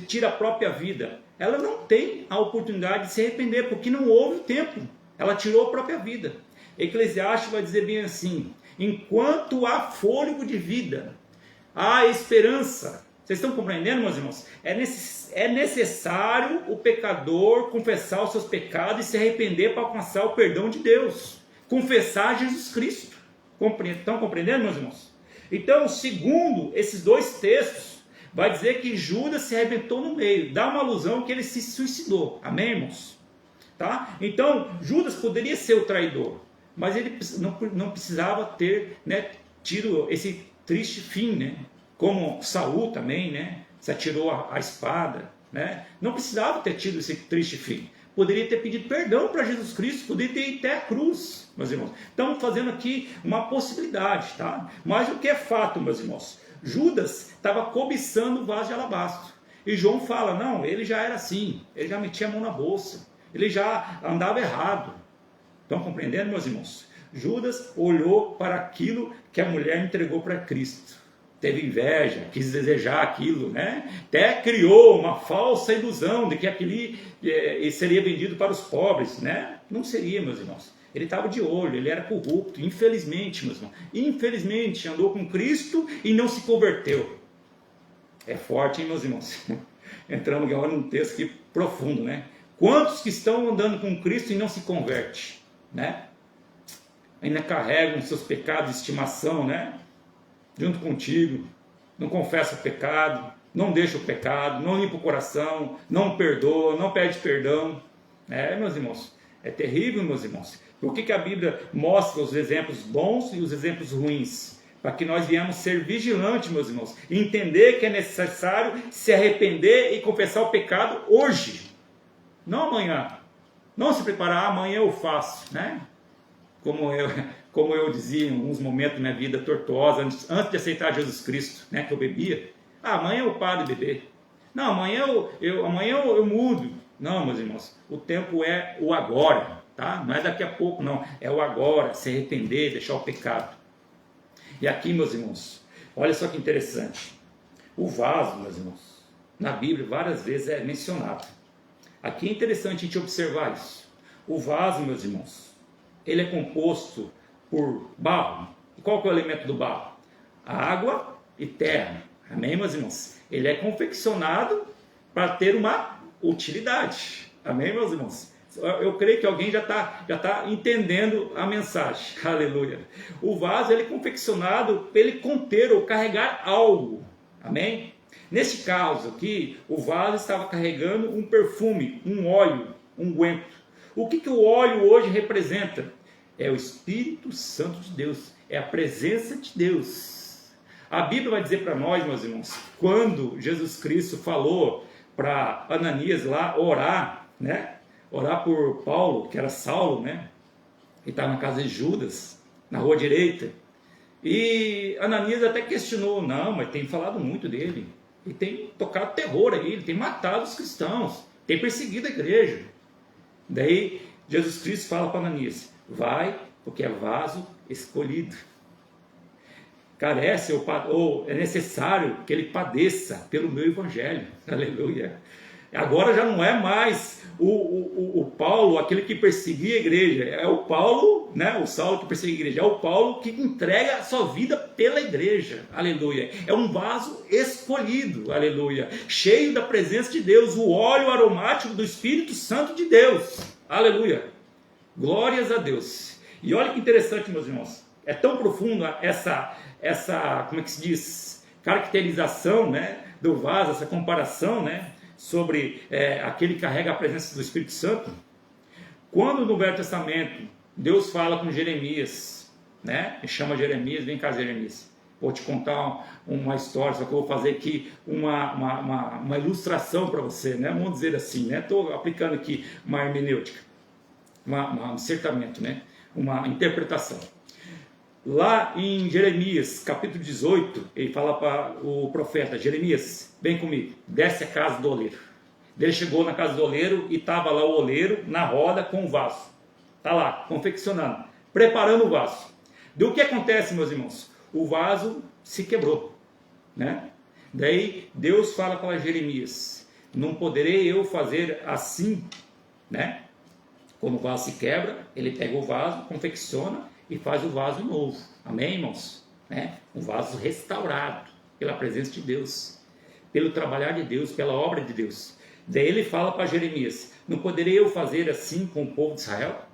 tira a própria vida, ela não tem a oportunidade de se arrepender, porque não houve tempo. Ela tirou a própria vida. Eclesiastes vai dizer bem assim: enquanto há fôlego de vida, há esperança. Vocês estão compreendendo, meus irmãos? É necessário o pecador confessar os seus pecados e se arrepender para alcançar o perdão de Deus. Confessar Jesus Cristo. Estão compreendendo, meus irmãos? Então, segundo esses 2 textos, vai dizer que Judas se arrebentou no meio. Dá uma alusão que ele se suicidou. Amém, irmãos? Tá? Então, Judas poderia ser o traidor, mas ele não precisava ter, né, tido esse triste fim, né? Como Saul também, né, se atirou a espada, né? Não precisava ter tido esse triste fim. Poderia ter pedido perdão para Jesus Cristo, poderia ter ido até a cruz, meus irmãos. Estamos fazendo aqui uma possibilidade, tá? Mas o que é fato, meus irmãos? Judas estava cobiçando o vaso de alabastro. E João fala, não, ele já era assim, ele já metia a mão na bolsa. ele já andava errado. Estão compreendendo, meus irmãos? Judas olhou para aquilo que a mulher entregou para Cristo. Teve inveja, quis desejar aquilo, né? Até criou uma falsa ilusão de que aquilo seria vendido para os pobres, né? Não seria, meus irmãos. Ele estava de olho, ele era corrupto, infelizmente, meus irmãos. Infelizmente, andou com Cristo e não se converteu. É forte, hein, meus irmãos? Entramos agora num texto aqui profundo, né? Quantos que estão andando com Cristo e não se convertem, né? Ainda carregam seus pecados de estimação, né? Junto contigo, não confessa o pecado, não deixa o pecado, não limpa o coração, não perdoa, não pede perdão. Meus irmãos, é terrível, meus irmãos. Por que a Bíblia mostra os exemplos bons e os exemplos ruins? Para que nós viemos ser vigilantes, meus irmãos, e entender que é necessário se arrepender e confessar o pecado hoje, não amanhã. Não se preparar, amanhã eu faço, né? Como eu dizia em alguns momentos da minha vida tortuosa, antes de aceitar Jesus Cristo, né, que eu bebia. Amanhã eu paro de beber. Não, amanhã eu mudo. Não, meus irmãos, o tempo é o agora, tá? Não é daqui a pouco, não. É o agora, se arrepender, deixar o pecado. E aqui, meus irmãos, olha só que interessante. O vaso, meus irmãos, na Bíblia várias vezes é mencionado. Aqui é interessante a gente observar isso. O vaso, meus irmãos, ele é composto por barro. E qual que é o elemento do barro? A água e terra. Amém, meus irmãos? Ele é confeccionado para ter uma utilidade. Amém, meus irmãos? Eu creio que alguém já tá entendendo a mensagem. Aleluia. O vaso ele é confeccionado para ele conter ou carregar algo. Amém? Neste caso aqui, o vaso estava carregando um perfume, um óleo, um unguento. O que o óleo hoje representa? É o Espírito Santo de Deus, é a presença de Deus. A Bíblia vai dizer para nós, meus irmãos, quando Jesus Cristo falou para Ananias lá orar, né? Orar por Paulo, que era Saulo, né? Ele estava na casa de Judas, na rua direita. E Ananias até questionou, não, mas tem falado muito dele. Ele tem tocado terror aí, ele tem matado os cristãos, tem perseguido a igreja. Daí Jesus Cristo fala para Ananias, vai, porque é vaso escolhido. Carece ou é necessário que ele padeça pelo meu evangelho. Aleluia. Agora já não é mais o Paulo, aquele que perseguia a igreja. É o Paulo, né? O Saulo que perseguia a igreja. É o Paulo que entrega a sua vida pela igreja. Aleluia. É um vaso escolhido. Aleluia. Cheio da presença de Deus. O óleo aromático do Espírito Santo de Deus. Aleluia. Glórias a Deus. E olha que interessante, meus irmãos. É tão profunda essa como é que se diz? Caracterização, né? Do vaso, essa comparação, né? Sobre aquele que carrega a presença do Espírito Santo. Quando no Velho Testamento Deus fala com Jeremias, né? E chama Jeremias, vem cá Jeremias, vou te contar uma história, só que eu vou fazer aqui uma ilustração para você, né? Vamos dizer assim, né? Estou aplicando aqui uma hermenêutica, um dissertamento, né? Uma interpretação. Lá em Jeremias, capítulo 18, ele fala para o profeta, Jeremias, vem comigo, desce a casa do oleiro. Ele chegou na casa do oleiro e estava lá o oleiro na roda com o vaso. Está lá, confeccionando, preparando o vaso. Do que acontece, meus irmãos? O vaso se quebrou, né? Daí Deus fala para Jeremias, não poderei eu fazer assim, né? Quando o vaso se quebra, ele pega o vaso, confecciona e faz o vaso novo. Amém, irmãos? Um vaso restaurado pela presença de Deus, pelo trabalhar de Deus, pela obra de Deus. Daí ele fala para Jeremias, não poderei eu fazer assim com o povo de Israel?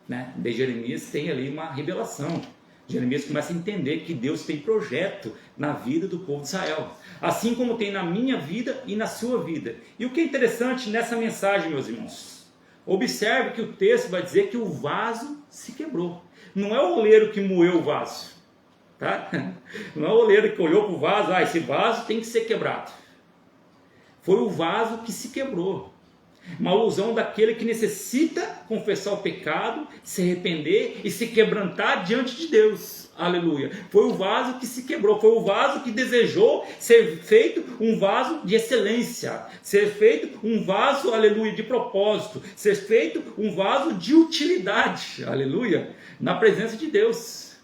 Né? Daí Jeremias tem ali uma revelação. Jeremias começa a entender que Deus tem projeto na vida do povo de Israel, assim como tem na minha vida e na sua vida. E o que é interessante nessa mensagem, meus irmãos, observe que o texto vai dizer que o vaso se quebrou. Não é o oleiro que moeu o vaso, tá? Não é o oleiro que olhou para o vaso, esse vaso tem que ser quebrado. Foi o vaso que se quebrou. Uma alusão daquele que necessita confessar o pecado, se arrepender e se quebrantar diante de Deus. Aleluia. Foi o vaso que se quebrou, foi o vaso que desejou ser feito um vaso de excelência, ser feito um vaso, aleluia, de propósito, ser feito um vaso de utilidade, aleluia, na presença de Deus.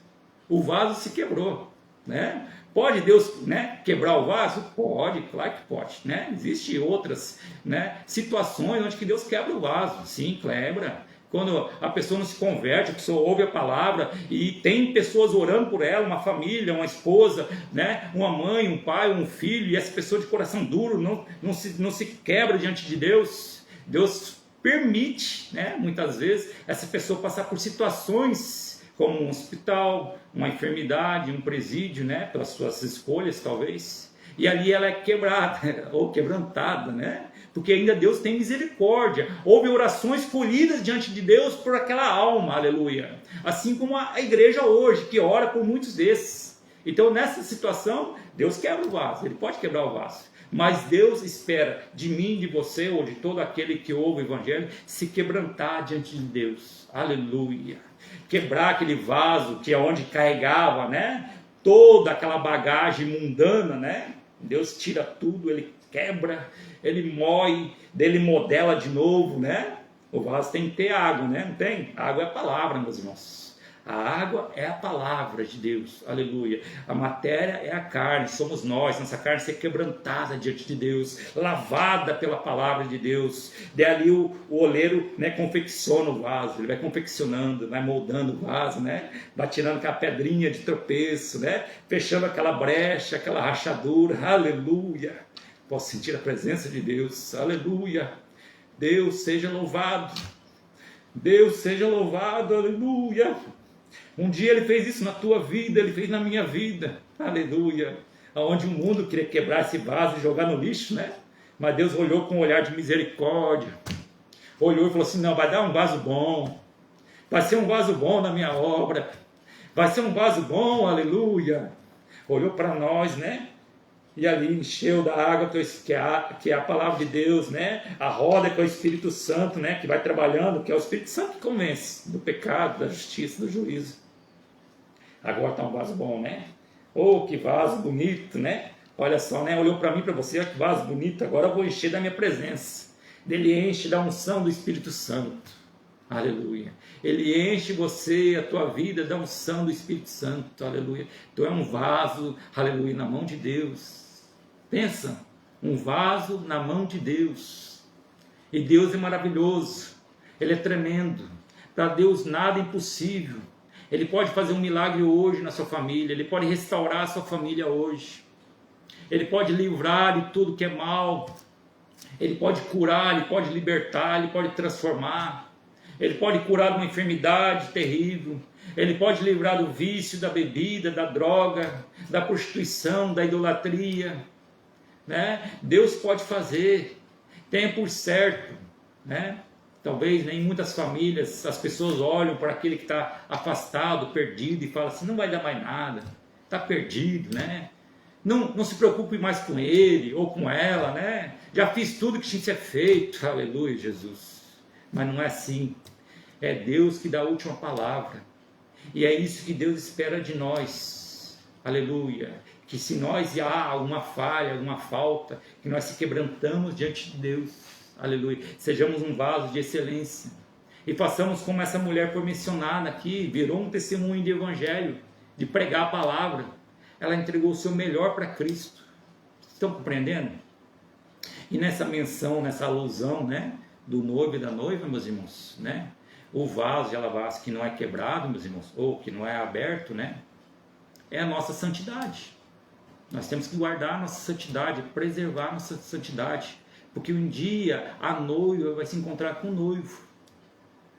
O vaso se quebrou, né? Pode Deus, né, quebrar o vaso? Pode, claro que pode, né? Existem outras, né, situações onde que Deus quebra o vaso, sim, quebra. Quando a pessoa não se converte, a pessoa ouve a palavra e tem pessoas orando por ela, uma família, uma esposa, né, uma mãe, um pai, um filho, e essa pessoa de coração duro não se quebra diante de Deus. Deus permite, né, muitas vezes, essa pessoa passar por situações como um hospital, uma enfermidade, um presídio, né, pelas suas escolhas talvez, e ali ela é quebrada ou quebrantada, né? Porque ainda Deus tem misericórdia. Houve orações colhidas diante de Deus por aquela alma, aleluia. Assim como a igreja hoje, que ora por muitos desses. Então, nessa situação, Deus quebra o vaso, Ele pode quebrar o vaso. Mas Deus espera de mim, de você, ou de todo aquele que ouve o Evangelho, se quebrantar diante de Deus, aleluia. Quebrar aquele vaso que é onde carregava, né, toda aquela bagagem mundana, né? Deus tira tudo, Ele quebra, Ele moe, Ele modela de novo, né? O vaso tem que ter água, né? Não tem? A água é a palavra, meus irmãos. A água é a palavra de Deus, aleluia. A matéria é a carne, somos nós, nossa carne ser quebrantada diante de Deus, lavada pela palavra de Deus. Daí o oleiro, né, confecciona o vaso, ele vai confeccionando, vai moldando o vaso, né? Vai tirando aquela pedrinha de tropeço, né? Fechando aquela brecha, aquela rachadura, aleluia. Posso sentir a presença de Deus, aleluia. Deus seja louvado, Deus seja louvado, aleluia. Um dia Ele fez isso na tua vida, Ele fez na minha vida, aleluia. Onde o mundo queria quebrar esse vaso e jogar no lixo, né? Mas Deus olhou com um olhar de misericórdia, olhou e falou assim: não, vai dar um vaso bom, vai ser um vaso bom na minha obra, vai ser um vaso bom, aleluia. Olhou para nós, né? E ali encheu da água, que é a palavra de Deus, né? A roda que é o Espírito Santo, né? Que vai trabalhando, que é o Espírito Santo que convence do pecado, da justiça, do juízo. Agora está um vaso bom, né? Oh, que vaso bonito, né? Olha só, né? Olhou para mim, para você, que vaso bonito. Agora eu vou encher da minha presença. Ele enche da unção do Espírito Santo. Aleluia. Ele enche você, a tua vida, da unção do Espírito Santo. Aleluia. Então é um vaso, aleluia, na mão de Deus. Pensa, um vaso na mão de Deus. E Deus é maravilhoso. Ele é tremendo. Para Deus nada é impossível. Ele pode fazer um milagre hoje na sua família. Ele pode restaurar a sua família hoje. Ele pode livrar de tudo que é mal. Ele pode curar, Ele pode libertar, Ele pode transformar. Ele pode curar de uma enfermidade terrível. Ele pode livrar do vício, da bebida, da droga, da prostituição, da idolatria, né? Deus pode fazer. Tenha por certo, né? Talvez, né, em muitas famílias as pessoas olham para aquele que está afastado, perdido, e falam assim: não vai dar mais nada, está perdido, né? Não se preocupe mais com ele ou com ela, né? Já fiz tudo que tinha que ser feito, aleluia, Jesus. Mas não é assim. É Deus que dá a última palavra. E é isso que Deus espera de nós, aleluia. Que se nós há alguma falha, alguma falta, que nós se quebrantamos diante de Deus, aleluia. Sejamos um vaso de excelência. E façamos como essa mulher foi mencionada aqui, virou um testemunho de evangelho, de pregar a palavra. Ela entregou o seu melhor para Cristo. Estão compreendendo? E nessa menção, nessa alusão, né, do noivo e da noiva, meus irmãos, né? O vaso de alabastro que não é quebrado, meus irmãos, ou que não é aberto, né? É a nossa santidade. Nós temos que guardar a nossa santidade, preservar a nossa santidade, porque um dia a noiva vai se encontrar com o noivo.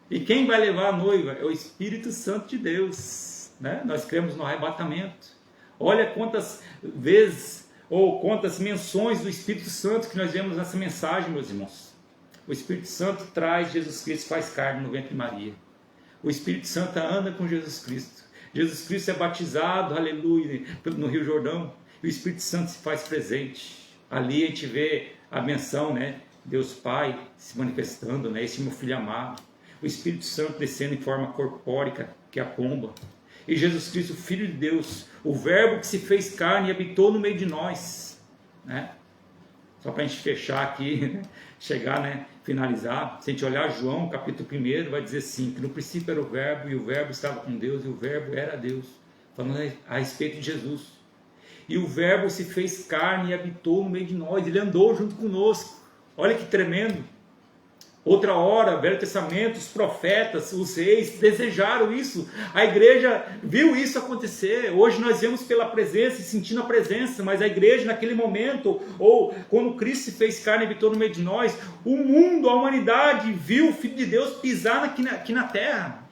E quem vai levar a noiva é o Espírito Santo de Deus, né? Nós cremos no arrebatamento. Olha quantas vezes ou quantas menções do Espírito Santo que nós vemos nessa mensagem, meus irmãos. O Espírito Santo traz Jesus Cristo, faz carne no ventre de Maria. O Espírito Santo anda com Jesus Cristo. Jesus Cristo é batizado, aleluia, no Rio Jordão. E o Espírito Santo se faz presente. Ali a gente vê a menção, né, Deus Pai se manifestando, né? Esse meu filho amado. O Espírito Santo descendo em forma corpórica, que é a pomba. E Jesus Cristo, Filho de Deus, o Verbo que se fez carne e habitou no meio de nós, né? Só para a gente fechar aqui, né? Chegar, né? Finalizar. Se a gente olhar João, capítulo 1, vai dizer assim, que no princípio era o Verbo, e o Verbo estava com Deus, e o Verbo era Deus. Falando a respeito de Jesus. E o Verbo se fez carne e habitou no meio de nós, ele andou junto conosco. Olha que tremendo. Outra hora, Velho Testamento, os profetas, os reis desejaram isso. A igreja viu isso acontecer. Hoje nós vemos pela presença e sentindo a presença, mas a igreja naquele momento, ou quando Cristo se fez carne e habitou no meio de nós, o mundo, a humanidade viu o Filho de Deus pisar aqui na terra.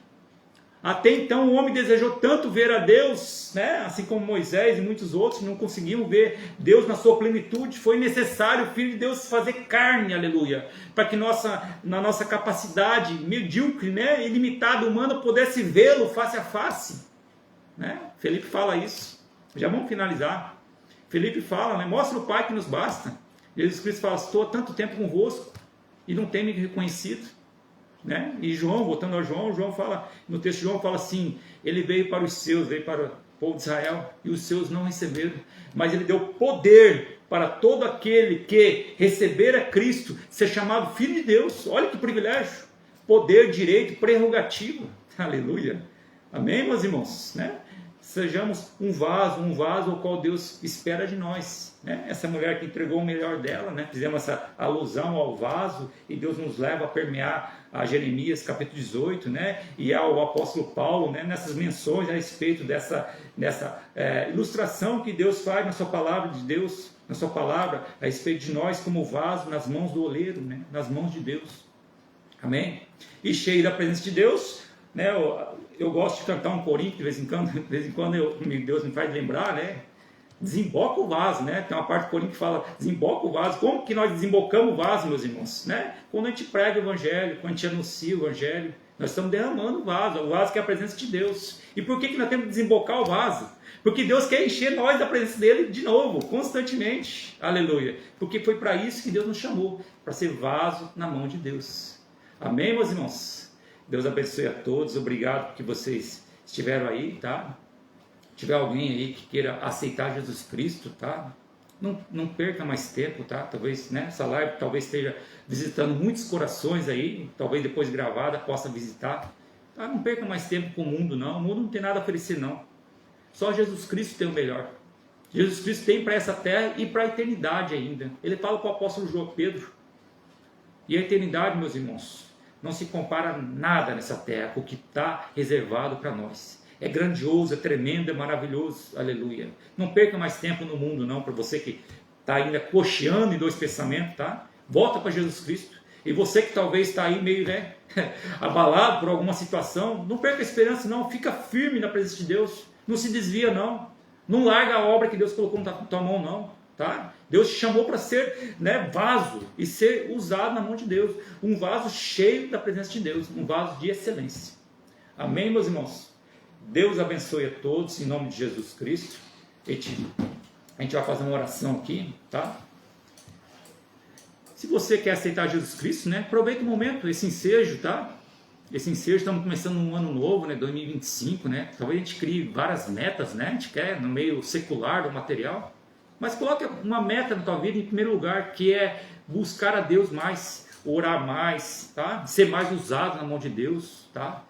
Até então o homem desejou tanto ver a Deus, né? Assim como Moisés e muitos outros não conseguiam ver Deus na sua plenitude. Foi necessário o Filho de Deus fazer carne, aleluia, para que na nossa capacidade medíocre, né, ilimitada, humana, pudesse vê-lo face a face, né? Felipe fala isso. Já vamos finalizar. Felipe fala, né? Mostra o Pai que nos basta. Jesus Cristo fala, estou há tanto tempo convosco e não tem me reconhecido. Né? E João, voltando a João fala, no texto de João fala assim, ele veio para os seus, veio para o povo de Israel, e os seus não receberam, mas ele deu poder para todo aquele que receber a Cristo, ser chamado Filho de Deus. Olha que privilégio, poder, direito, prerrogativa, aleluia, amém, meus irmãos, né? Sejamos um vaso ao qual Deus espera de nós, né? Essa mulher que entregou o melhor dela, né? Fizemos essa alusão ao vaso, e Deus nos leva a permear a Jeremias capítulo 18, né? E ao apóstolo Paulo, né? Nessas menções a respeito dessa ilustração que Deus faz na sua palavra de Deus, na sua palavra, a respeito de nós como vaso nas mãos do oleiro, né? Nas mãos de Deus, amém? E cheio da presença de Deus, né? Eu gosto de cantar um corinho, de vez em quando Deus me faz lembrar, né? Desemboca o vaso, né? Tem uma parte do corinho que fala, desemboca o vaso. Como que nós desembocamos o vaso, meus irmãos? Né? Quando a gente prega o Evangelho, quando a gente anuncia o Evangelho, nós estamos derramando o vaso que é a presença de Deus. E por que nós temos que desembocar o vaso? Porque Deus quer encher nós da presença dele de novo, constantemente. Aleluia. Porque foi para isso que Deus nos chamou, para ser vaso na mão de Deus. Amém, meus irmãos? Deus abençoe a todos, obrigado porque vocês estiveram aí, tá? Se tiver alguém aí que queira aceitar Jesus Cristo, tá? Não perca mais tempo, tá? Talvez, né, essa live talvez esteja visitando muitos corações aí, talvez depois gravada possa visitar, tá? Não perca mais tempo com o mundo, não. O mundo não tem nada a oferecer, não. Só Jesus Cristo tem o melhor. Jesus Cristo tem para essa terra e para a eternidade ainda. Ele fala com o apóstolo João Pedro. E a eternidade, meus irmãos, não se compara nada nessa terra com o que está reservado para nós. É grandioso, é tremendo, é maravilhoso, aleluia. Não perca mais tempo no mundo não, para você que está ainda cocheando em dois pensamentos, tá? Volta para Jesus Cristo. E você que talvez está aí meio, né, abalado por alguma situação, não perca a esperança não, fica firme na presença de Deus, não se desvia não, não larga a obra que Deus colocou na tua mão não, tá? Deus te chamou para ser, né, vaso e ser usado na mão de Deus, um vaso cheio da presença de Deus, um vaso de excelência. Amém, meus irmãos? Deus abençoe a todos, em nome de Jesus Cristo. A gente vai fazer uma oração aqui, tá? Se você quer aceitar Jesus Cristo, né, aproveita o momento, esse ensejo, tá? Esse ensejo, estamos começando um ano novo, né, 2025, né? Talvez a gente crie várias metas, né? A gente quer, no meio secular do material. Mas coloque uma meta na tua vida em primeiro lugar, que é buscar a Deus mais, orar mais, tá? Ser mais usado na mão de Deus, tá?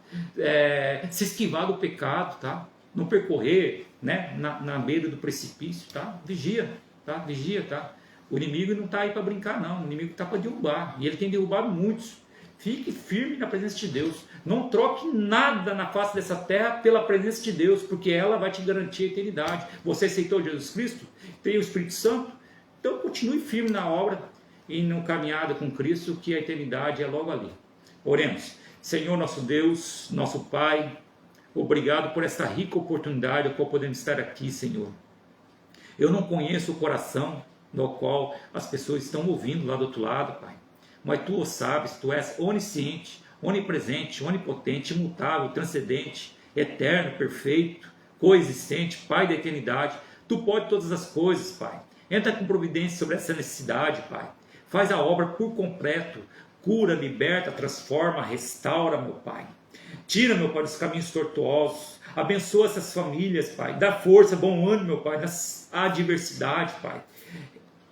Se esquivar do pecado, tá? Não percorrer, né, na beira do precipício, tá? Vigia, tá? Vigia, tá? O inimigo não está aí para brincar, não. O inimigo está para derrubar. E ele tem derrubado muitos. Fique firme na presença de Deus. Não troque nada na face dessa terra pela presença de Deus, porque ela vai te garantir a eternidade. Você aceitou Jesus Cristo? Tem o Espírito Santo? Então continue firme na obra e na caminhada com Cristo, que a eternidade é logo ali. Oremos. Senhor nosso Deus, nosso Pai, obrigado por essa rica oportunidade a qual podemos estar aqui, Senhor. Eu não conheço o coração no qual as pessoas estão ouvindo lá do outro lado, Pai. Mas Tu o sabes, Tu és onisciente, onipresente, onipotente, imutável, transcendente, eterno, perfeito, coexistente, Pai da eternidade. Tu pode todas as coisas, Pai. Entra com providência sobre essa necessidade, Pai. Faz a obra por completo. Cura, liberta, transforma, restaura, meu Pai. Tira, meu Pai, dos caminhos tortuosos. Abençoa essas famílias, Pai. Dá força, bom ânimo, meu Pai, nas adversidades, Pai.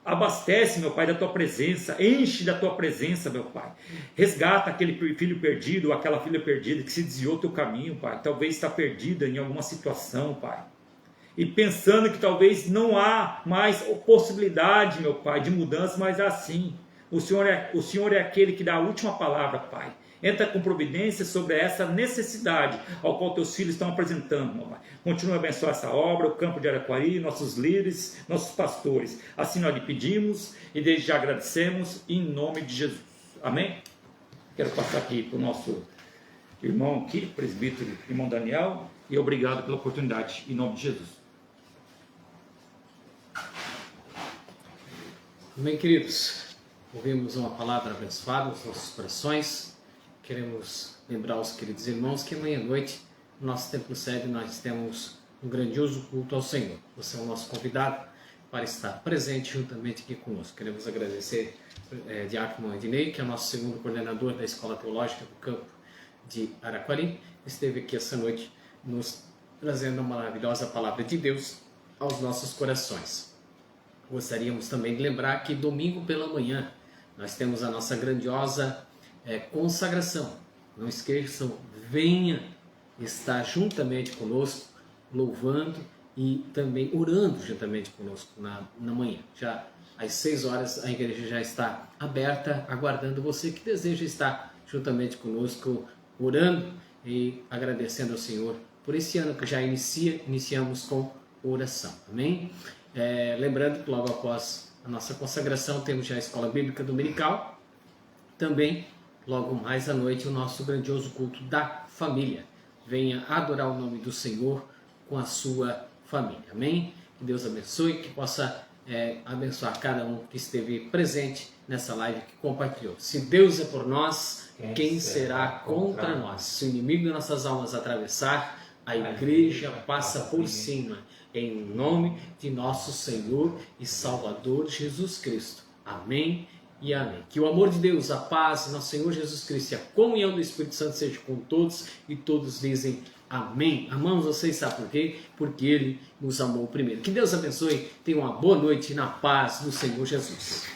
Abastece, meu Pai, da Tua presença. Enche da Tua presença, meu Pai. Resgata aquele filho perdido, ou aquela filha perdida que se desviou do Teu caminho, Pai. Talvez está perdida em alguma situação, Pai. E pensando que talvez não há mais possibilidade, meu Pai, de mudança, mas há sim. O Senhor é aquele que dá a última palavra, Pai. Entra com providência sobre essa necessidade ao qual teus filhos estão apresentando, meu Pai. Continua a abençoar essa obra, o campo de Araquari, nossos líderes, nossos pastores. Assim nós lhe pedimos e desde já agradecemos em nome de Jesus. Amém? Quero passar aqui para o nosso irmão aqui, presbítero, irmão Daniel, e obrigado pela oportunidade, em nome de Jesus. Amém, queridos. Ouvimos uma palavra abençoada nos nossos corações. Queremos lembrar os queridos irmãos que amanhã à noite, no nosso templo sede, nós temos um grandioso culto ao Senhor. Você é o nosso convidado para estar presente juntamente aqui conosco. Queremos agradecer Diácono Ednei, que é o nosso segundo coordenador da Escola Teológica do Campo de Araquari. Esteve aqui essa noite nos trazendo uma maravilhosa palavra de Deus aos nossos corações. Gostaríamos também de lembrar que domingo pela manhã nós temos a nossa grandiosa consagração. Não esqueçam, venha estar juntamente conosco, louvando e também orando juntamente conosco na manhã. Já às 6 horas a igreja já está aberta, aguardando você que deseja estar juntamente conosco, orando e agradecendo ao Senhor por esse ano que já iniciamos com oração. Amém? Lembrando que logo após a nossa consagração temos já a Escola Bíblica Dominical. Também, logo mais à noite, o nosso grandioso culto da família. Venha adorar o nome do Senhor com a sua família. Amém? Que Deus abençoe, que possa abençoar cada um que esteve presente nessa live, que compartilhou. Se Deus é por nós, quem será contra nós? Se o inimigo de nossas almas atravessar, a igreja passa por cima. Em nome de nosso Senhor e Salvador Jesus Cristo. Amém e amém. Que o amor de Deus, a paz de nosso Senhor Jesus Cristo e a comunhão do Espírito Santo seja com todos, e todos dizem amém. Amamos vocês, sabe por quê? Porque Ele nos amou primeiro. Que Deus abençoe, tenha uma boa noite na paz do Senhor Jesus.